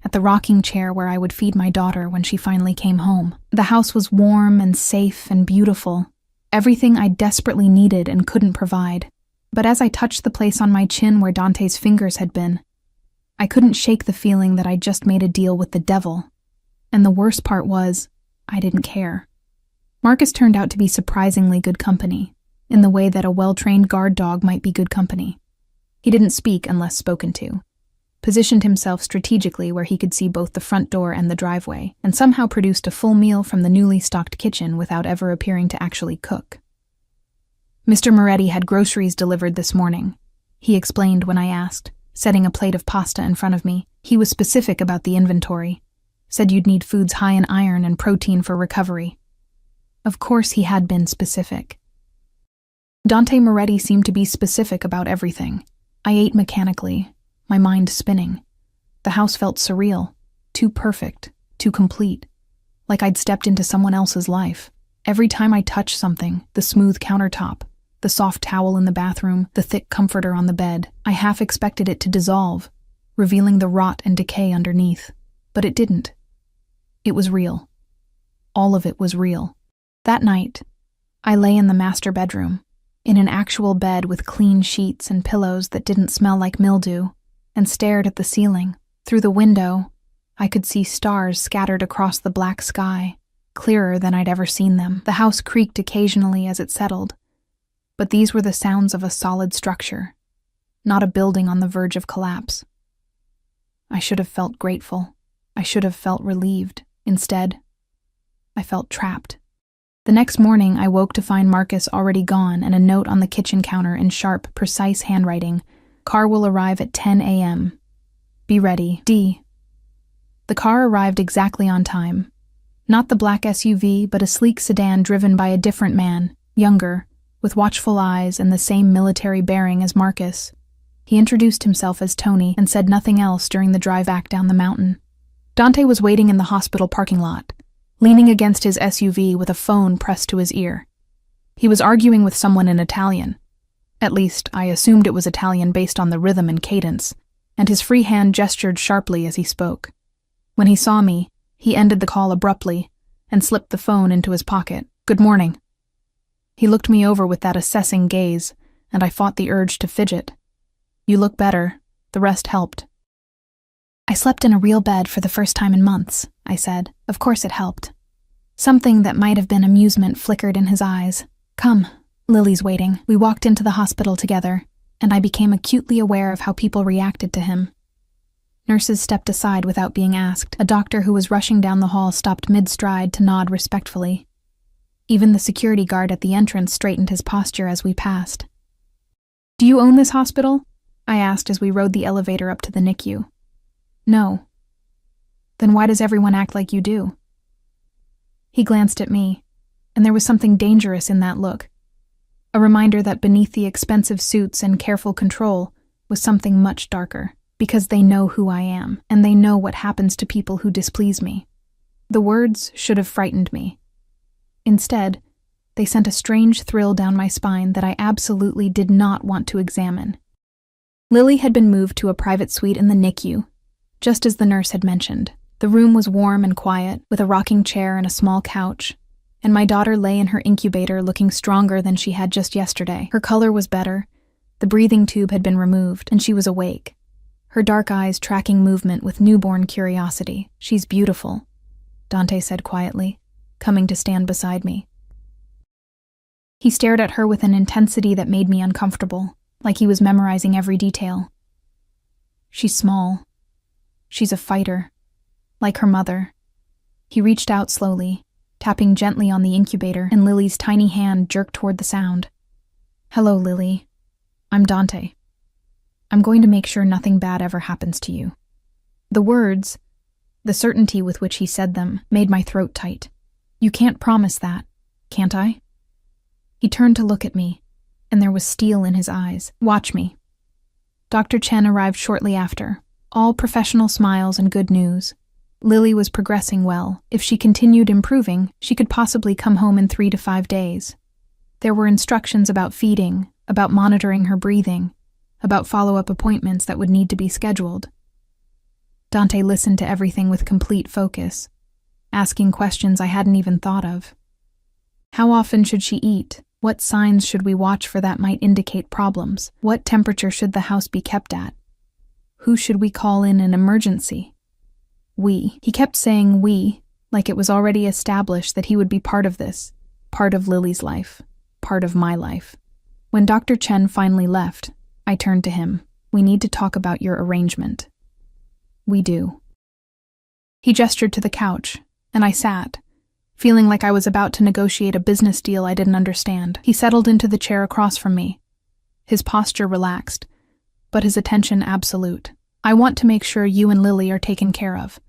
at the rocking chair where I would feed my daughter when she finally came home. The house was warm and safe and beautiful, everything I desperately needed and couldn't provide. But as I touched the place on my chin where Dante's fingers had been, I couldn't shake the feeling that I'd just made a deal with the devil. And the worst part was, I didn't care. Marcus turned out to be surprisingly good company, in the way that a well-trained guard dog might be good company. He didn't speak unless spoken to, positioned himself strategically where he could see both the front door and the driveway, and somehow produced a full meal from the newly stocked kitchen without ever appearing to actually cook. Mr. Moretti had groceries delivered this morning, he explained when I asked, setting a plate of pasta in front of me. He was specific about the inventory, said you'd need foods high in iron and protein for recovery. Of course he had been specific. Dante Moretti seemed to be specific about everything. I ate mechanically, my mind spinning. The house felt surreal, too perfect, too complete, like I'd stepped into someone else's life. Every time I touched something, the smooth countertop, the soft towel in the bathroom, the thick comforter on the bed, I half expected it to dissolve, revealing the rot and decay underneath. But it didn't. It was real. All of it was real. That night, I lay in the master bedroom, in an actual bed with clean sheets and pillows that didn't smell like mildew, and stared at the ceiling. Through the window, I could see stars scattered across the black sky, clearer than I'd ever seen them. The house creaked occasionally as it settled, but these were the sounds of a solid structure, not a building on the verge of collapse. I should have felt grateful. I should have felt relieved. Instead, I felt trapped. The next morning, I woke to find Marcus already gone and a note on the kitchen counter in sharp, precise handwriting. Car will arrive at 10 a.m. Be ready, D. The car arrived exactly on time. Not the black SUV, but a sleek sedan driven by a different man, younger, with watchful eyes and the same military bearing as Marcus. He introduced himself as Tony and said nothing else during the drive back down the mountain. Dante was waiting in the hospital parking lot, leaning against his SUV with a phone pressed to his ear. He was arguing with someone in Italian. At least, I assumed it was Italian based on the rhythm and cadence, and his free hand gestured sharply as he spoke. When he saw me, he ended the call abruptly and slipped the phone into his pocket. Good morning. He looked me over with that assessing gaze, and I fought the urge to fidget. You look better. The rest helped. I slept in a real bed for the first time in months, I said. Of course it helped. Something that might have been amusement flickered in his eyes. Come, Lily's waiting. We walked into the hospital together, and I became acutely aware of how people reacted to him. Nurses stepped aside without being asked. A doctor who was rushing down the hall stopped mid-stride to nod respectfully. Even the security guard at the entrance straightened his posture as we passed. Do you own this hospital? I asked as we rode the elevator up to the NICU. No. Then why does everyone act like you do? He glanced at me, and there was something dangerous in that look. A reminder that beneath the expensive suits and careful control was something much darker, because they know who I am, and they know what happens to people who displease me. The words should have frightened me. Instead, they sent a strange thrill down my spine that I absolutely did not want to examine. Lily had been moved to a private suite in the NICU, just as the nurse had mentioned. The room was warm and quiet, with a rocking chair and a small couch, and my daughter lay in her incubator looking stronger than she had just yesterday. Her color was better, the breathing tube had been removed, and she was awake, her dark eyes tracking movement with newborn curiosity. She's beautiful, Dante said quietly, coming to stand beside me. He stared at her with an intensity that made me uncomfortable, like he was memorizing every detail. She's small. She's a fighter, like her mother. He reached out slowly, tapping gently on the incubator, and Lily's tiny hand jerked toward the sound. Hello, Lily. I'm Dante. I'm going to make sure nothing bad ever happens to you. The words, the certainty with which he said them, made my throat tight. You can't promise that, can't I? He turned to look at me, and there was steel in his eyes. Watch me. Dr. Chen arrived shortly after, all professional smiles and good news. Lily was progressing well. If she continued improving, she could possibly come home in 3 to 5 days. There were instructions about feeding, about monitoring her breathing, about follow-up appointments that would need to be scheduled. Dante listened to everything with complete focus, asking questions I hadn't even thought of. How often should she eat? What signs should we watch for that might indicate problems? What temperature should the house be kept at? Who should we call in an emergency? We. He kept saying we, like it was already established that he would be part of this, part of Lily's life, part of my life. When Dr. Chen finally left, I turned to him. We need to talk about your arrangement. We do. He gestured to the couch, and I sat, feeling like I was about to negotiate a business deal I didn't understand. He settled into the chair across from me, his posture relaxed, but his attention absolute. I want to make sure you and Lily are taken care of.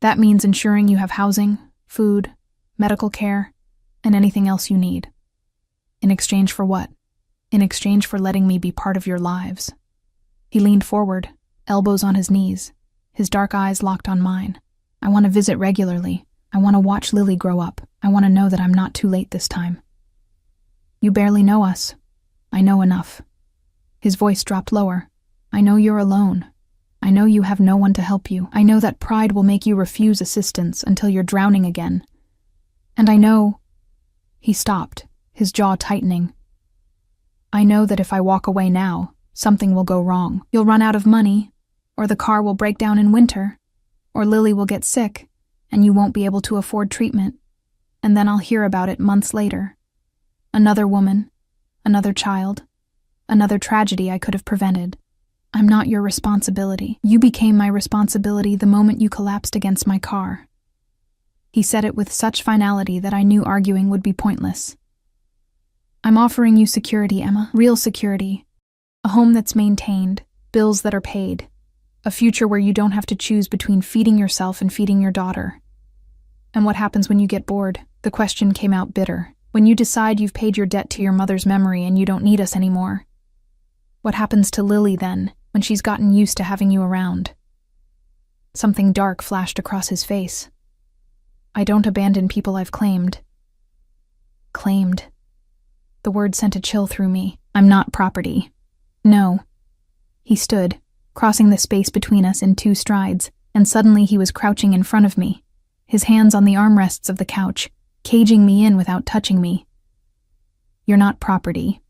That means ensuring you have housing, food, medical care, and anything else you need. In exchange for what? In exchange for letting me be part of your lives. He leaned forward, elbows on his knees, his dark eyes locked on mine. I want to visit regularly. I want to watch Lily grow up. I want to know that I'm not too late this time. You barely know us. I know enough. His voice dropped lower. I know you're alone. I know you have no one to help you. I know that pride will make you refuse assistance until you're drowning again. And I know... He stopped, his jaw tightening. I know that if I walk away now, something will go wrong. You'll run out of money, or the car will break down in winter, or Lily will get sick, and you won't be able to afford treatment. and then I'll hear about it months later. Another woman, another child, another tragedy I could have prevented. I'm not your responsibility. You became my responsibility the moment you collapsed against my car." He said it with such finality that I knew arguing would be pointless. "I'm offering you security, Emma. Real security. A home that's maintained, bills that are paid. A future where you don't have to choose between feeding yourself and feeding your daughter. And what happens when you get bored?" The question came out bitter. "When you decide you've paid your debt to your mother's memory and you don't need us anymore? What happens to Lily then, when she's gotten used to having you around?" Something dark flashed across his face. "I don't abandon people I've claimed." Claimed. The word sent a chill through me. "I'm not property." "No." He stood, crossing the space between us in 2 strides, and suddenly he was crouching in front of me, his hands on the armrests of the couch, caging me in without touching me. "You're not property.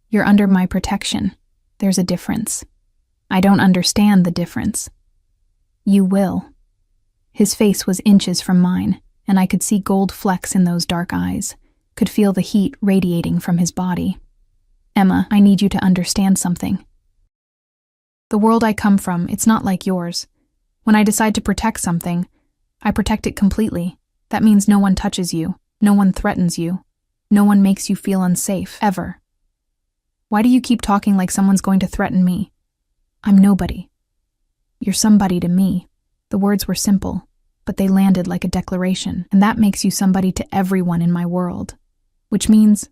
You're under my protection. There's a difference. I don't understand the difference." "You will." His face was inches from mine, and I could see gold flecks in those dark eyes, could feel the heat radiating from his body. "Emma, I need you to understand something. The world I come from, it's not like yours. When I decide to protect something, I protect it completely. That means no one touches you, no one threatens you, no one makes you feel unsafe, ever. Why do you keep talking like someone's going to threaten me? I'm nobody. You're somebody to me." The words were simple, but they landed like a declaration, "and that makes you somebody to everyone in my world. Which means—"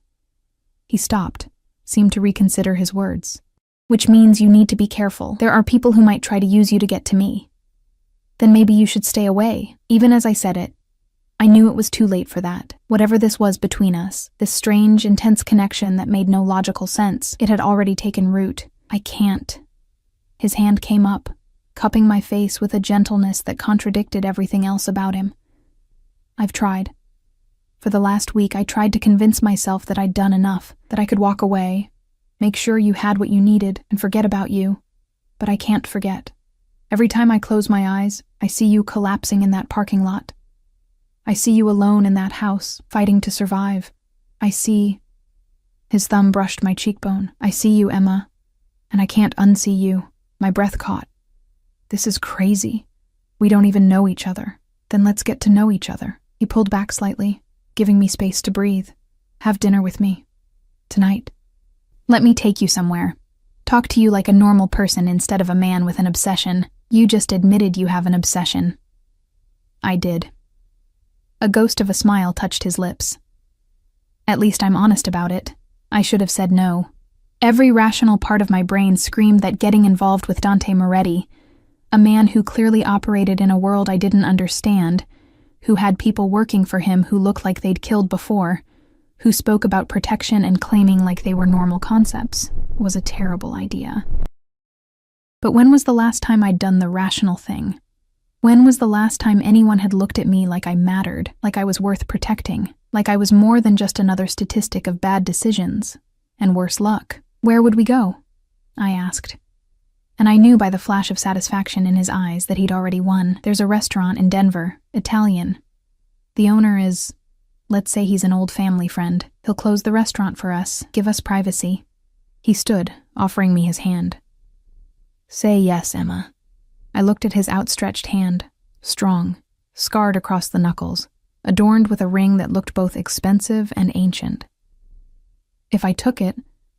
He stopped, seemed to reconsider his words. "Which means you need to be careful. There are people who might try to use you to get to me. Then maybe you should stay away." Even as I said it, I knew it was too late for that. Whatever this was between us, this strange, intense connection that made no logical sense, it had already taken root. "I can't." His hand came up, cupping my face with a gentleness that contradicted everything else about him. "I've tried. For the last week, I tried to convince myself that I'd done enough, that I could walk away, make sure you had what you needed, and forget about you. But I can't forget. Every time I close my eyes, I see you collapsing in that parking lot. I see you alone in that house, fighting to survive. I see—" His thumb brushed my cheekbone. "I see you, Emma, and I can't unsee you." My breath caught. "This is crazy. We don't even know each other. Then let's get to know each other." He pulled back slightly, giving me space to breathe. "Have dinner with me. Tonight. Let me take you somewhere. Talk to you like a normal person instead of a man with an obsession. You just admitted you have an obsession." I did. A ghost of a smile touched his lips. "At least I'm honest about it. I should have said no." Every rational part of my brain screamed that getting involved with Dante Moretti, a man who clearly operated in a world I didn't understand, who had people working for him who looked like they'd killed before, who spoke about protection and claiming like they were normal concepts, was a terrible idea. But when was the last time I'd done the rational thing? When was the last time anyone had looked at me like I mattered, like I was worth protecting, like I was more than just another statistic of bad decisions and worse luck? "Where would we go?" I asked. And I knew by the flash of satisfaction in his eyes that he'd already won. "There's a restaurant in Denver, Italian. The owner is, let's say he's an old family friend. He'll close the restaurant for us, give us privacy." He stood, offering me his hand. "Say yes, Emma." I looked at his outstretched hand, strong, scarred across the knuckles, adorned with a ring that looked both expensive and ancient. If I took it,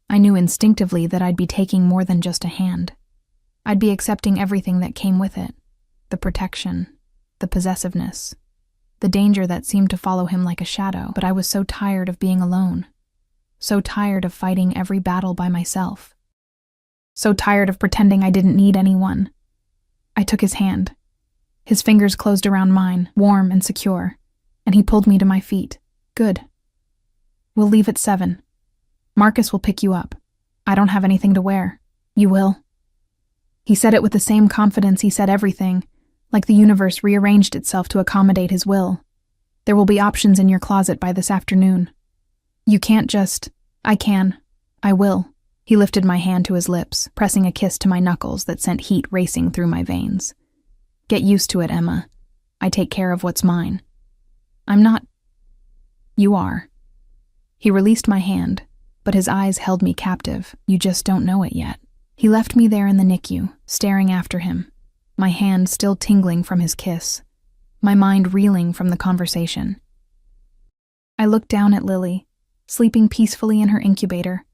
I knew instinctively that I'd be taking more than just a hand. I'd be accepting everything that came with it, the protection, the possessiveness, the danger that seemed to follow him like a shadow. But I was so tired of being alone, so tired of fighting every battle by myself, so tired of pretending I didn't need anyone. I took his hand. His fingers closed around mine, warm and secure, and he pulled me to my feet. "Good. We'll leave at 7. Marcus will pick you up. I don't have anything to wear. You will." He said it with the same confidence he said everything, like the universe rearranged itself to accommodate his will. "There will be options in your closet by this afternoon. You can't just—" "I can. I will." He lifted my hand to his lips, pressing a kiss to my knuckles that sent heat racing through my veins. "Get used to it, Emma. I take care of what's mine." I'm not You are. He released my hand, but his eyes held me captive. You just don't know it yet. He left me there in the NICU, staring after him, my hand still tingling from his kiss, my mind reeling from the conversation. I looked down at Lily, sleeping peacefully in her incubator,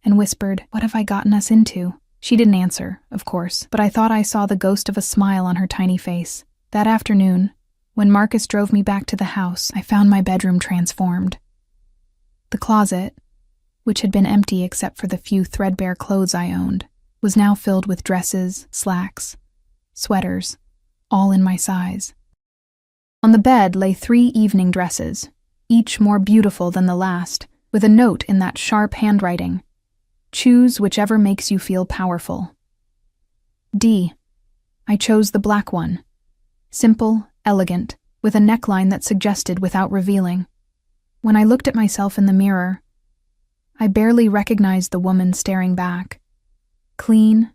and whispered, "What have I gotten us into?" She didn't answer, of course, but I thought I saw the ghost of a smile on her tiny face. That afternoon, when Marcus drove me back to the house, I found my bedroom transformed. The closet, which had been empty except for the few threadbare clothes I owned, was now filled with dresses, slacks, sweaters, all in my size. On the bed lay 3 evening dresses, each more beautiful than the last, with a note in that sharp handwriting: "Choose whichever makes you feel powerful." D. I chose the black one. Simple, elegant, with a neckline that suggested without revealing. When I looked at myself in the mirror, I barely recognized the woman staring back. Clean,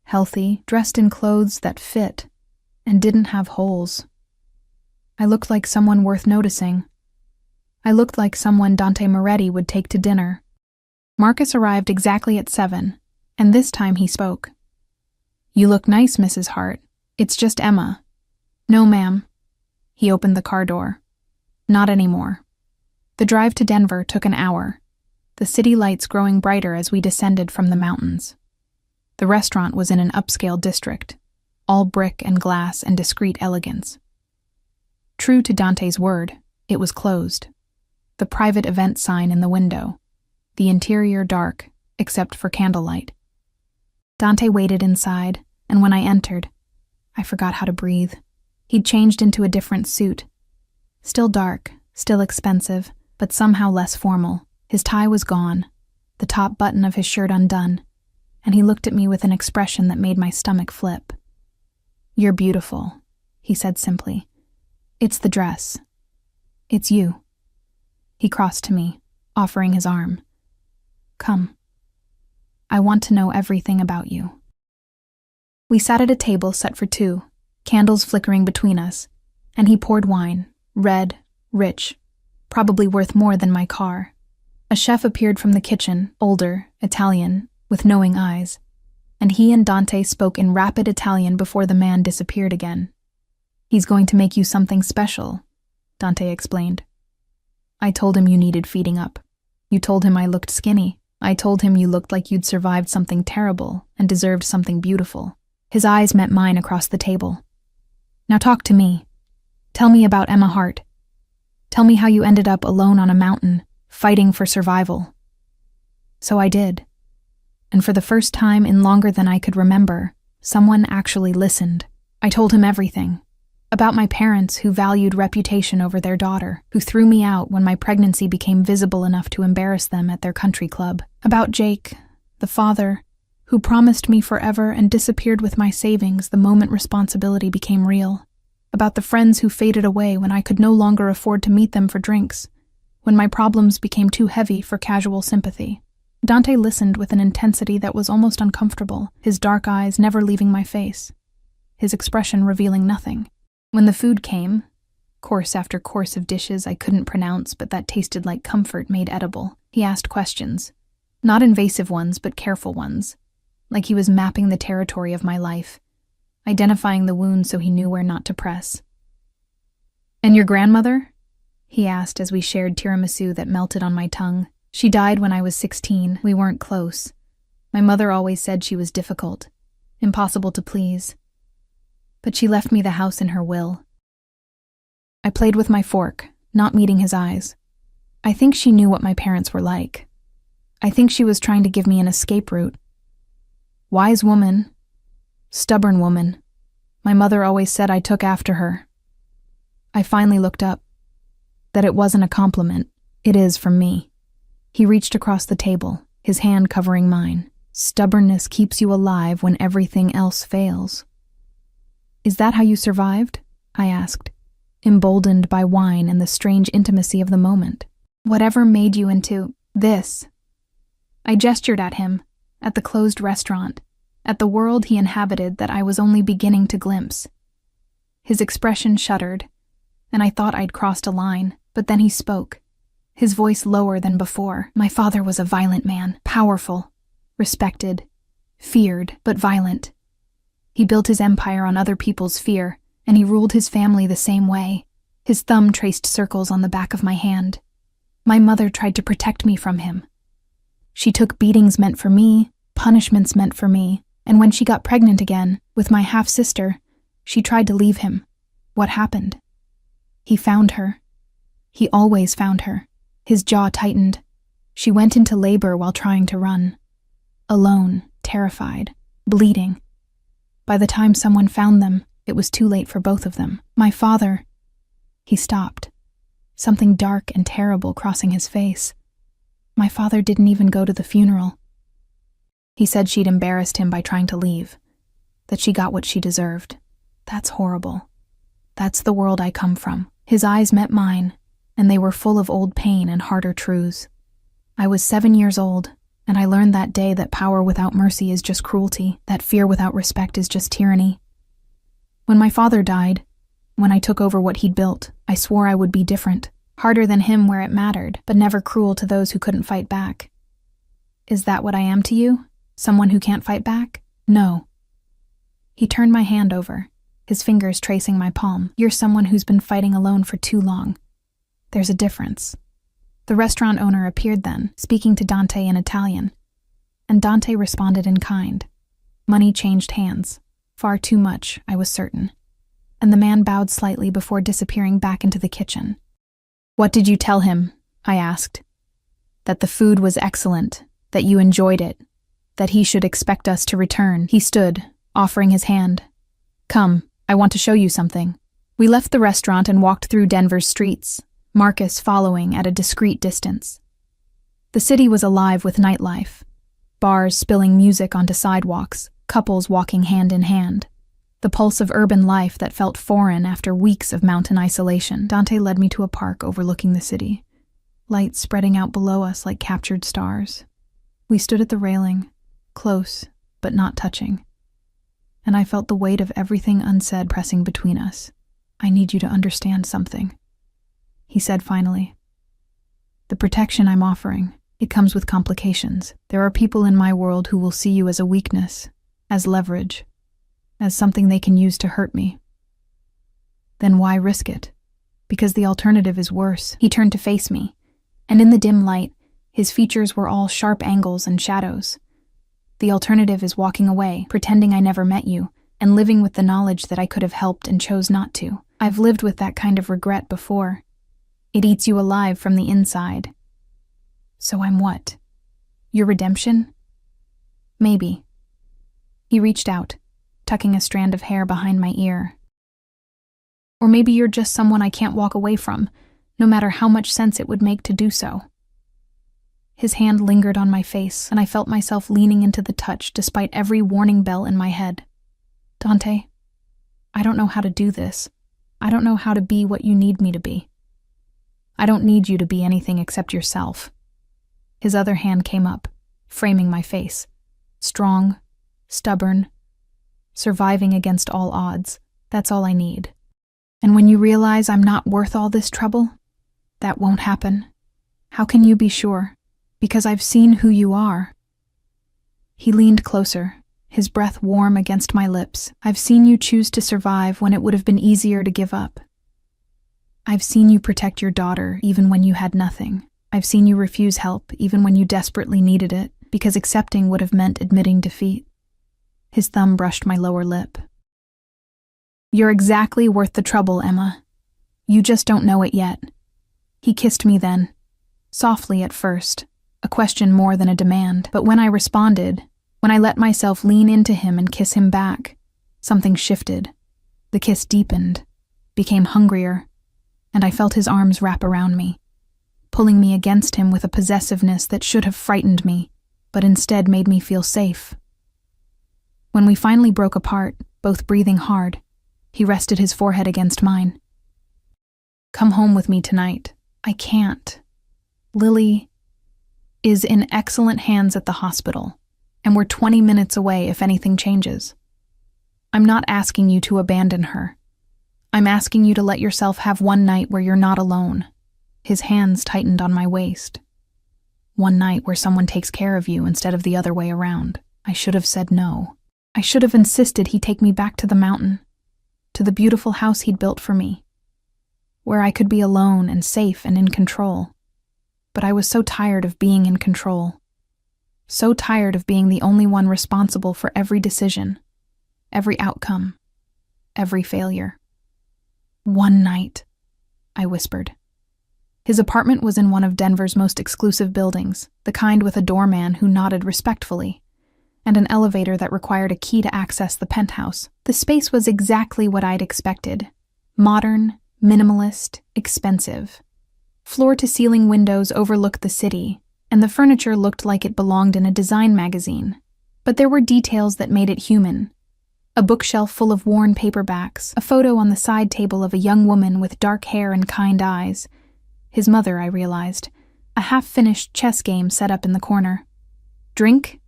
healthy, dressed in clothes that fit and didn't have holes. I looked like someone worth noticing. I looked like someone Dante Moretti would take to dinner. Marcus arrived exactly at 7, and this time he spoke. "You look nice, Mrs. Hart. It's just Emma." "No, ma'am." He opened the car door. "Not anymore." The drive to Denver took an hour, the city lights growing brighter as we descended from the mountains. The restaurant was in an upscale district, all brick and glass and discreet elegance. True to Dante's word, it was closed. The private event sign in the window, the interior dark, except for candlelight. Dante waited inside, and when I entered, I forgot how to breathe. He'd changed into a different suit. Still dark, still expensive, but somehow less formal. His tie was gone, the top button of his shirt undone, and he looked at me with an expression that made my stomach flip. "You're beautiful," he said simply. "It's the dress. It's you." He crossed to me, offering his arm. "Come. I want to know everything about you." We sat at a table set for 2, candles flickering between us, and he poured wine, red, rich, probably worth more than my car. A chef appeared from the kitchen, older, Italian, with knowing eyes, and he and Dante spoke in rapid Italian before the man disappeared again. "He's going to make you something special," Dante explained. "I told him you needed feeding up. You told him I looked skinny. I told him you looked like you'd survived something terrible and deserved something beautiful." His eyes met mine across the table. "Now talk to me. Tell me about Emma Hart. Tell me how you ended up alone on a mountain, fighting for survival." So I did. And for the first time in longer than I could remember, someone actually listened. I told him everything. About my parents who valued reputation over their daughter, who threw me out when my pregnancy became visible enough to embarrass them at their country club. About Jake, the father, who promised me forever and disappeared with my savings the moment responsibility became real. About the friends who faded away when I could no longer afford to meet them for drinks, when my problems became too heavy for casual sympathy. Dante listened with an intensity that was almost uncomfortable, his dark eyes never leaving my face, his expression revealing nothing. When the food came, course after course of dishes I couldn't pronounce but that tasted like comfort made edible, he asked questions. Not invasive ones, but careful ones, like he was mapping the territory of my life, identifying the wound so he knew where not to press. "And your grandmother?" he asked as we shared tiramisu that melted on my tongue. "She died when I was 16. We weren't close. My mother always said she was difficult, impossible to please. But she left me the house in her will." I played with my fork, not meeting his eyes. I think she knew what my parents were like. I think she was trying to give me an escape route. Wise woman, stubborn woman. My mother always said I took after her. I finally looked up. That it wasn't a compliment. It is from me. He reached across the table, his hand covering mine. "Stubbornness keeps you alive when everything else fails." "Is that how you survived?" I asked, emboldened by wine and the strange intimacy of the moment. "Whatever made you into this?" I gestured at him, at the closed restaurant, at the world he inhabited that I was only beginning to glimpse. His expression shuddered, and I thought I'd crossed a line, but then he spoke. his voice lower than before. My father was a violent man, powerful, respected, feared, but violent. He built his empire on other people's fear, and he ruled his family the same way. His thumb traced circles on the back of my hand. My mother tried to protect me from him. She took beatings meant for me, punishments meant for me, and when she got pregnant again, with my half-sister, she tried to leave him. What happened? He found her. He always found her. His jaw tightened. She went into labor while trying to run. Alone, terrified, bleeding. By the time someone found them, it was too late for both of them. My father... He stopped, something dark and terrible crossing his face. My father didn't even go to the funeral. He said she'd embarrassed him by trying to leave, that she got what she deserved. That's horrible. That's the world I come from. His eyes met mine, and they were full of old pain and harder truths. I was 7 years old, and I learned that day that power without mercy is just cruelty, that fear without respect is just tyranny. When my father died, when I took over what he'd built, I swore I would be different, harder than him where it mattered, but never cruel to those who couldn't fight back. Is that what I am to you? Someone who can't fight back? No. He turned my hand over, his fingers tracing my palm. You're someone who's been fighting alone for too long. There's a difference. The restaurant owner appeared then, speaking to Dante in Italian, and Dante responded in kind. Money changed hands. Far too much, I was certain. And the man bowed slightly before disappearing back into the kitchen. What did you tell him? I asked. That the food was excellent, that you enjoyed it, that he should expect us to return. He stood, offering his hand. Come, I want to show you something. We left the restaurant and walked through Denver's streets, Marcus following at a discreet distance. The city was alive with nightlife, bars spilling music onto sidewalks, couples walking hand in hand. The pulse of urban life that felt foreign after weeks of mountain isolation. Dante led me to a park overlooking the city, lights spreading out below us like captured stars. We stood at the railing, close but not touching, and I felt the weight of everything unsaid pressing between us. I need you to understand something, he said finally. The protection I'm offering, it comes with complications. There are people in my world who will see you as a weakness, as leverage, as something they can use to hurt me. Then why risk it? Because the alternative is worse. He turned to face me, and in the dim light, his features were all sharp angles and shadows. The alternative is walking away, pretending I never met you, and living with the knowledge that I could have helped and chose not to. I've lived with that kind of regret before. It eats you alive from the inside. So I'm what? Your redemption? Maybe. He reached out, tucking a strand of hair behind my ear. Or maybe you're just someone I can't walk away from, no matter how much sense it would make to do so. His hand lingered on my face, and I felt myself leaning into the touch despite every warning bell in my head. Dante, I don't know how to do this. I don't know how to be what you need me to be. I don't need you to be anything except yourself. His other hand came up, framing my face. Strong, stubborn, surviving against all odds. That's all I need. And when you realize I'm not worth all this trouble, that won't happen. How can you be sure? Because I've seen who you are. He leaned closer, his breath warm against my lips. I've seen you choose to survive when it would have been easier to give up. I've seen you protect your daughter even when you had nothing. I've seen you refuse help even when you desperately needed it, because accepting would have meant admitting defeat. His thumb brushed my lower lip. You're exactly worth the trouble, Emma. You just don't know it yet. He kissed me then, softly at first, a question more than a demand. But when I responded, when I let myself lean into him and kiss him back, something shifted. The kiss deepened, became hungrier, and I felt his arms wrap around me, pulling me against him with a possessiveness that should have frightened me, but instead made me feel safe. When we finally broke apart, both breathing hard, he rested his forehead against mine. Come home with me tonight. I can't. Lily is in excellent hands at the hospital, and we're 20 minutes away if anything changes. I'm not asking you to abandon her. I'm asking you to let yourself have one night where you're not alone. His hands tightened on my waist. One night where someone takes care of you instead of the other way around. I should have said no. I should have insisted he take me back to the mountain, to the beautiful house he'd built for me, where I could be alone and safe and in control. But I was so tired of being in control. So tired of being the only one responsible for every decision, every outcome, every failure. One night, I whispered. His apartment was in one of Denver's most exclusive buildings, the kind with a doorman who nodded respectfully, and an elevator that required a key to access the penthouse. The space was exactly what I'd expected. Modern, minimalist, expensive. Floor-to-ceiling windows overlooked the city, and the furniture looked like it belonged in a design magazine. But there were details that made it human. A bookshelf full of worn paperbacks, a photo on the side table of a young woman with dark hair and kind eyes. His mother, I realized. A half-finished chess game set up in the corner. "Drink?"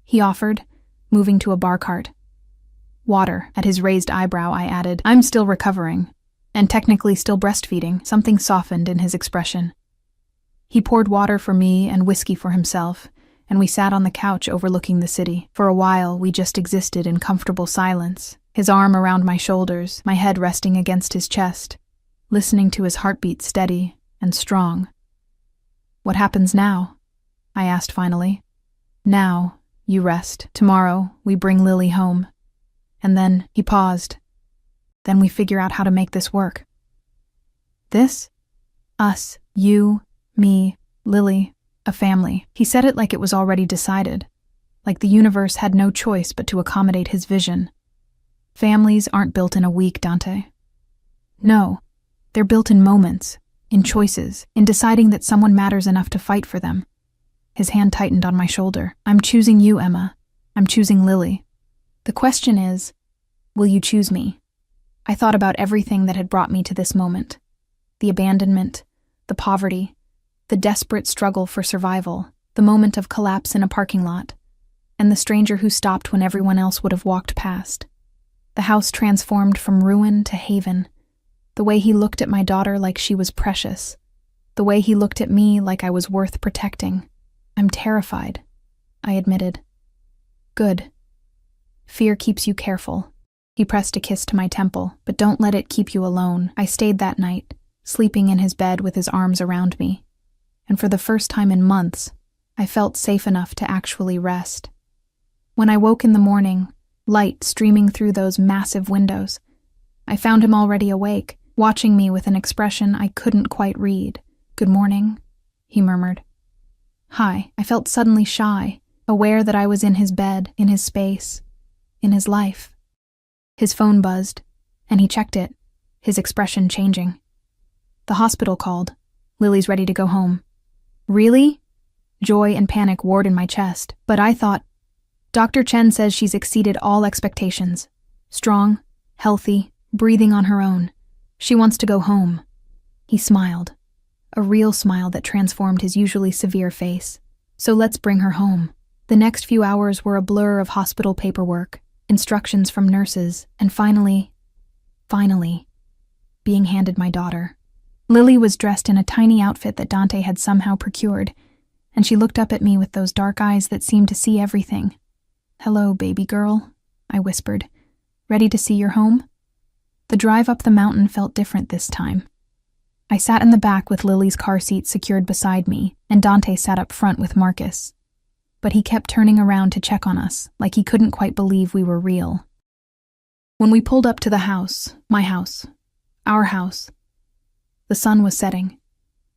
he offered, moving to a bar cart. "Water." At his raised eyebrow, I added, "I'm still recovering, and technically still breastfeeding." Something softened in his expression. He poured water for me and whiskey for himself, and we sat on the couch overlooking the city. For a while, we just existed in comfortable silence, his arm around my shoulders, my head resting against his chest, listening to his heartbeat steady and strong. "What happens now?" I asked finally. "Now, you rest. Tomorrow, we bring Lily home. And then," he paused, "then we figure out how to make this work." "This? Us, you, me, Lily, a family." He said it like it was already decided, like the universe had no choice but to accommodate his vision. Families aren't built in a week, Dante. No, they're built in moments, in choices, in deciding that someone matters enough to fight for them. His hand tightened on my shoulder. "I'm choosing you, Emma. I'm choosing Lily. The question is, will you choose me?" I thought about everything that had brought me to this moment. The abandonment, the poverty, the desperate struggle for survival, the moment of collapse in a parking lot, and the stranger who stopped when everyone else would have walked past. The house transformed from ruin to haven. The way he looked at my daughter like she was precious. The way he looked at me like I was worth protecting. "I'm terrified," I admitted. "Good. Fear keeps you careful." He pressed a kiss to my temple, "But don't let it keep you alone." I stayed that night, sleeping in his bed with his arms around me. And for the first time in months, I felt safe enough to actually rest. When I woke in the morning, light streaming through those massive windows, I found him already awake, watching me with an expression I couldn't quite read. "Good morning," he murmured. "Hi." I felt suddenly shy, aware that I was in his bed, in his space, in his life. His phone buzzed, and he checked it, his expression changing. "The hospital called. Lily's ready to go home." "Really?" Joy and panic warred in my chest, but I thought, "Dr. Chen says she's exceeded all expectations. Strong, healthy, breathing on her own. She wants to go home." He smiled, a real smile that transformed his usually severe face. "So let's bring her home." The next few hours were a blur of hospital paperwork, instructions from nurses, and finally, being handed my daughter. Lily was dressed in a tiny outfit that Dante had somehow procured, and she looked up at me with those dark eyes that seemed to see everything. "Hello, baby girl," I whispered. "Ready to see your home?" The drive up the mountain felt different this time. I sat in the back with Lily's car seat secured beside me, and Dante sat up front with Marcus. But he kept turning around to check on us, like he couldn't quite believe we were real. When we pulled up to the house, my house, our house, the sun was setting,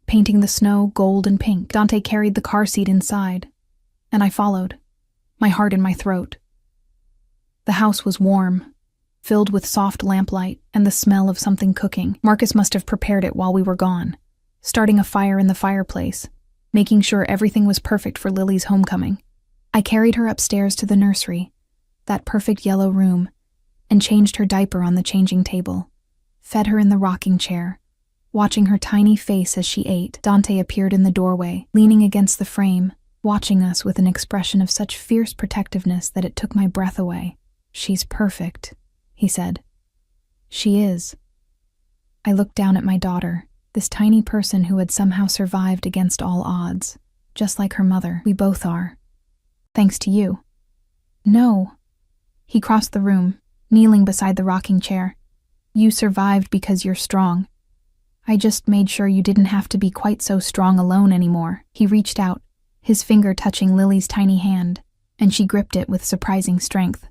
painting the snow gold and pink. Dante carried the car seat inside, and I followed, my heart in my throat. The house was warm, filled with soft lamplight and the smell of something cooking. Marcus must have prepared it while we were gone, starting a fire in the fireplace, making sure everything was perfect for Lily's homecoming. I carried her upstairs to the nursery, that perfect yellow room, and changed her diaper on the changing table, fed her in the rocking chair, watching her tiny face as she ate. Dante appeared in the doorway, leaning against the frame, watching us with an expression of such fierce protectiveness that it took my breath away. "She's perfect," he said. "She is." I looked down at my daughter, This tiny person who had somehow survived against all odds, just like her mother. We both are. Thanks to you. No. He crossed the room, kneeling beside the rocking chair. You survived because you're strong. I just made sure you didn't have to be quite so strong alone anymore. He reached out, his finger touching Lily's tiny hand, and she gripped it with surprising strength.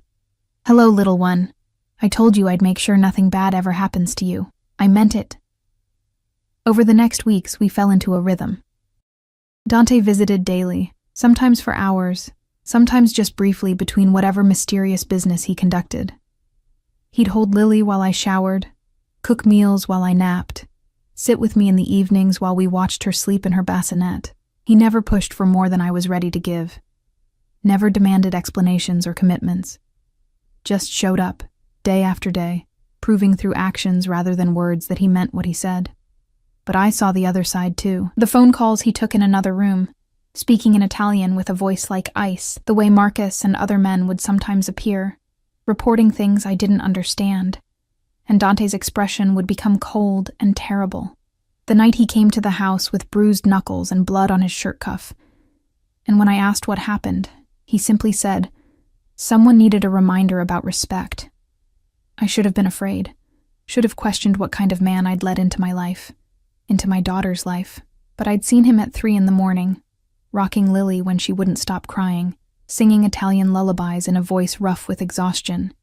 Hello, little one. I told you I'd make sure nothing bad ever happens to you. I meant it. Over the next weeks, we fell into a rhythm. Dante visited daily, sometimes for hours, sometimes just briefly between whatever mysterious business he conducted. He'd hold Lily while I showered, cook meals while I napped, sit with me in the evenings while we watched her sleep in her bassinet. He never pushed for more than I was ready to give, never demanded explanations or commitments, just showed up, day after day, proving through actions rather than words that he meant what he said. But I saw the other side too. The phone calls he took in another room, speaking in Italian with a voice like ice, the way Marcus and other men would sometimes appear, reporting things I didn't understand, and Dante's expression would become cold and terrible. The night he came to the house with bruised knuckles and blood on his shirt cuff, and when I asked what happened, he simply said, someone needed a reminder about respect. I should have been afraid, should have questioned what kind of man I'd let into my life, into my daughter's life, but I'd seen him at 3 a.m, rocking Lily when she wouldn't stop crying, singing Italian lullabies in a voice rough with exhaustion.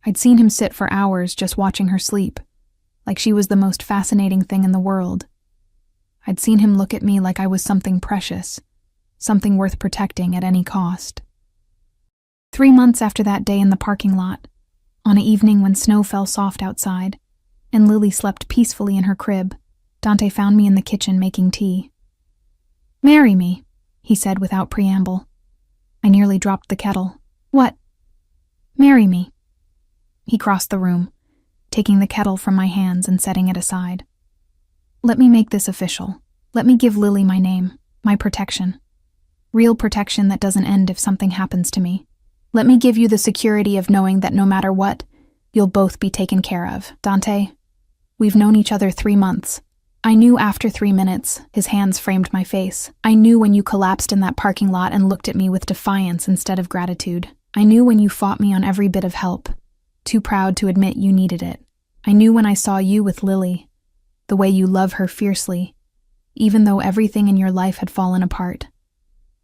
I'd seen him sit for hours just watching her sleep, like she was the most fascinating thing in the world. I'd seen him look at me like I was something precious, something worth protecting at any cost. 3 months after that day in the parking lot, on an evening when snow fell soft outside, and Lily slept peacefully in her crib, Dante found me in the kitchen making tea. Marry me, he said without preamble. I nearly dropped the kettle. What? Marry me. He crossed the room, taking the kettle from my hands and setting it aside. Let me make this official. Let me give Lily my name, my protection. Real protection that doesn't end if something happens to me. Let me give you the security of knowing that no matter what, you'll both be taken care of. Dante, we've known each other 3 months. I knew after 3 minutes, his hands framed my face. I knew when you collapsed in that parking lot and looked at me with defiance instead of gratitude. I knew when you fought me on every bit of help, too proud to admit you needed it. I knew when I saw you with Lily, the way you love her fiercely, even though everything in your life had fallen apart.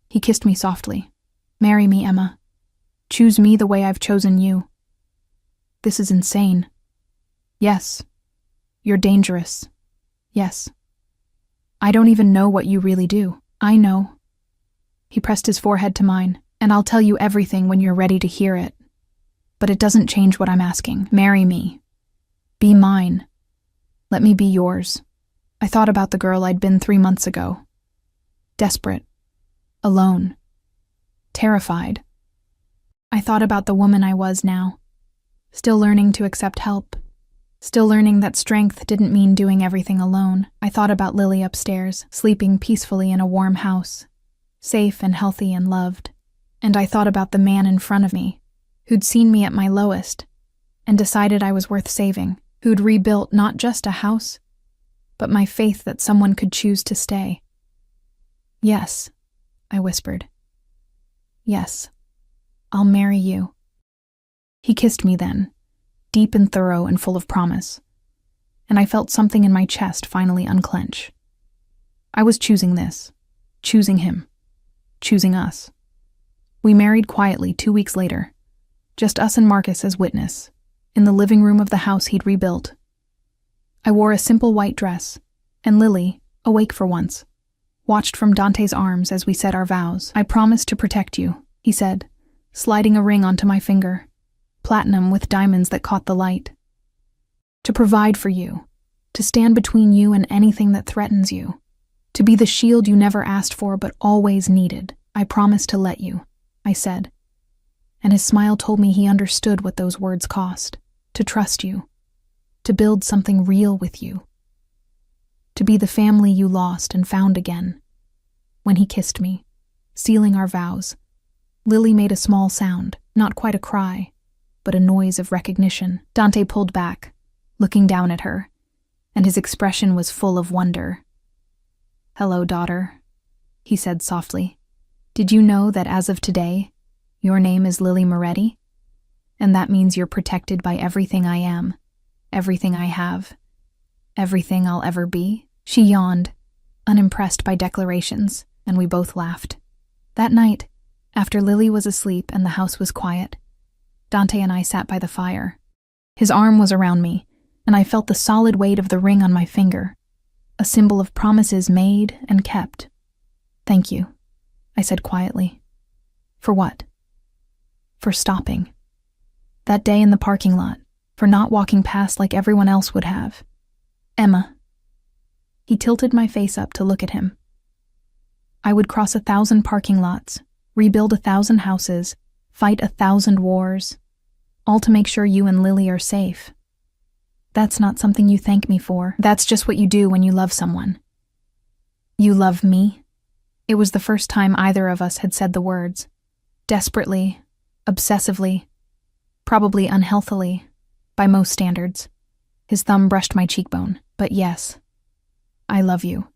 He kissed me softly. Marry me, Emma. Choose me the way I've chosen you. This is insane. Yes. You're dangerous. Yes. I don't even know what you really do. I know. He pressed his forehead to mine, and I'll tell you everything when you're ready to hear it. But it doesn't change what I'm asking. Marry me. Be mine. Let me be yours. I thought about the girl I'd been 3 months ago. Desperate. Alone. Terrified. I thought about the woman I was now. Still learning to accept help. Still learning that strength didn't mean doing everything alone. I thought about Lily upstairs, sleeping peacefully in a warm house, safe and healthy and loved. And I thought about the man in front of me, who'd seen me at my lowest, and decided I was worth saving, who'd rebuilt not just a house, but my faith that someone could choose to stay. Yes, I whispered. Yes, I'll marry you. He kissed me then, deep and thorough and full of promise, and I felt something in my chest finally unclench. I was choosing this, choosing him, choosing us. We married quietly 2 weeks later, just us and Marcus as witness, in the living room of the house he'd rebuilt. I wore a simple white dress, and Lily, awake for once, watched from Dante's arms as we said our vows. I promise to protect you, he said, sliding a ring onto my finger, platinum with diamonds that caught the light. To provide for you, to stand between you and anything that threatens you, to be the shield you never asked for but always needed. I promise to let you, I said. And his smile told me he understood what those words cost. To trust you, to build something real with you, to be the family you lost and found again. When he kissed me, sealing our vows, Lily made a small sound, not quite a cry, but a noise of recognition. Dante pulled back, looking down at her, and his expression was full of wonder. "Hello, daughter," he said softly. "Did you know that as of today, your name is Lily Moretti? And that means you're protected by everything I am, everything I have, everything I'll ever be?" She yawned, unimpressed by declarations, and we both laughed. That night, after Lily was asleep and the house was quiet, Dante and I sat by the fire. His arm was around me, and I felt the solid weight of the ring on my finger, a symbol of promises made and kept. "Thank you," I said quietly. "For what?" "For stopping. That day in the parking lot, for not walking past like everyone else would have. Emma." He tilted my face up to look at him. "I would cross 1,000 parking lots, rebuild 1,000 houses, fight 1,000 wars, all to make sure you and Lily are safe. That's not something you thank me for. That's just what you do when you love someone." "You love me?" It was the first time either of us had said the words. Desperately, obsessively, probably unhealthily, by most standards. His thumb brushed my cheekbone. "But yes, I love you.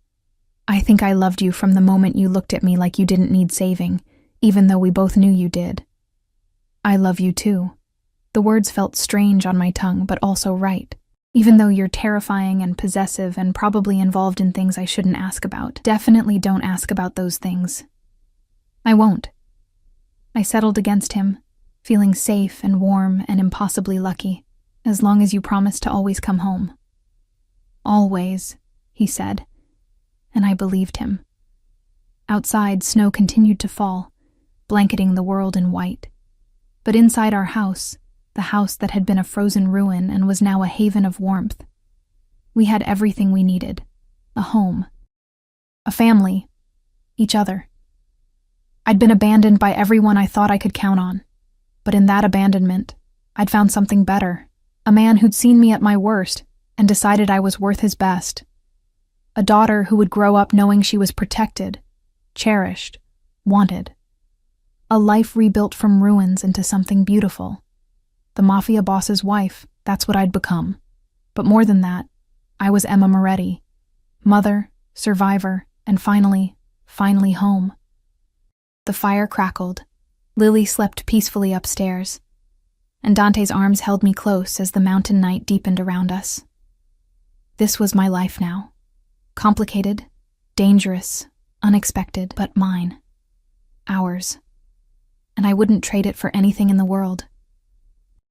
I think I loved you from the moment you looked at me like you didn't need saving, even though we both knew you did. I love you too." The words felt strange on my tongue, but also right. "Even though you're terrifying and possessive and probably involved in things I shouldn't ask about. Definitely don't ask about those things." "I won't." I settled against him, feeling safe and warm and impossibly lucky, as long as you promise to always come home. "Always," he said, and I believed him. Outside, snow continued to fall, blanketing the world in white. But inside our house, the house that had been a frozen ruin and was now a haven of warmth, we had everything we needed. A home. A family. Each other. I'd been abandoned by everyone I thought I could count on. But in that abandonment, I'd found something better. A man who'd seen me at my worst and decided I was worth his best. A daughter who would grow up knowing she was protected, cherished, wanted. A life rebuilt from ruins into something beautiful. The Mafia boss's wife, that's what I'd become. But more than that, I was Emma Moretti. Mother, survivor, and finally home. The fire crackled. Lily slept peacefully upstairs, and Dante's arms held me close as the mountain night deepened around us. This was my life now. Complicated, dangerous, unexpected, but mine. Ours. And I wouldn't trade it for anything in the world.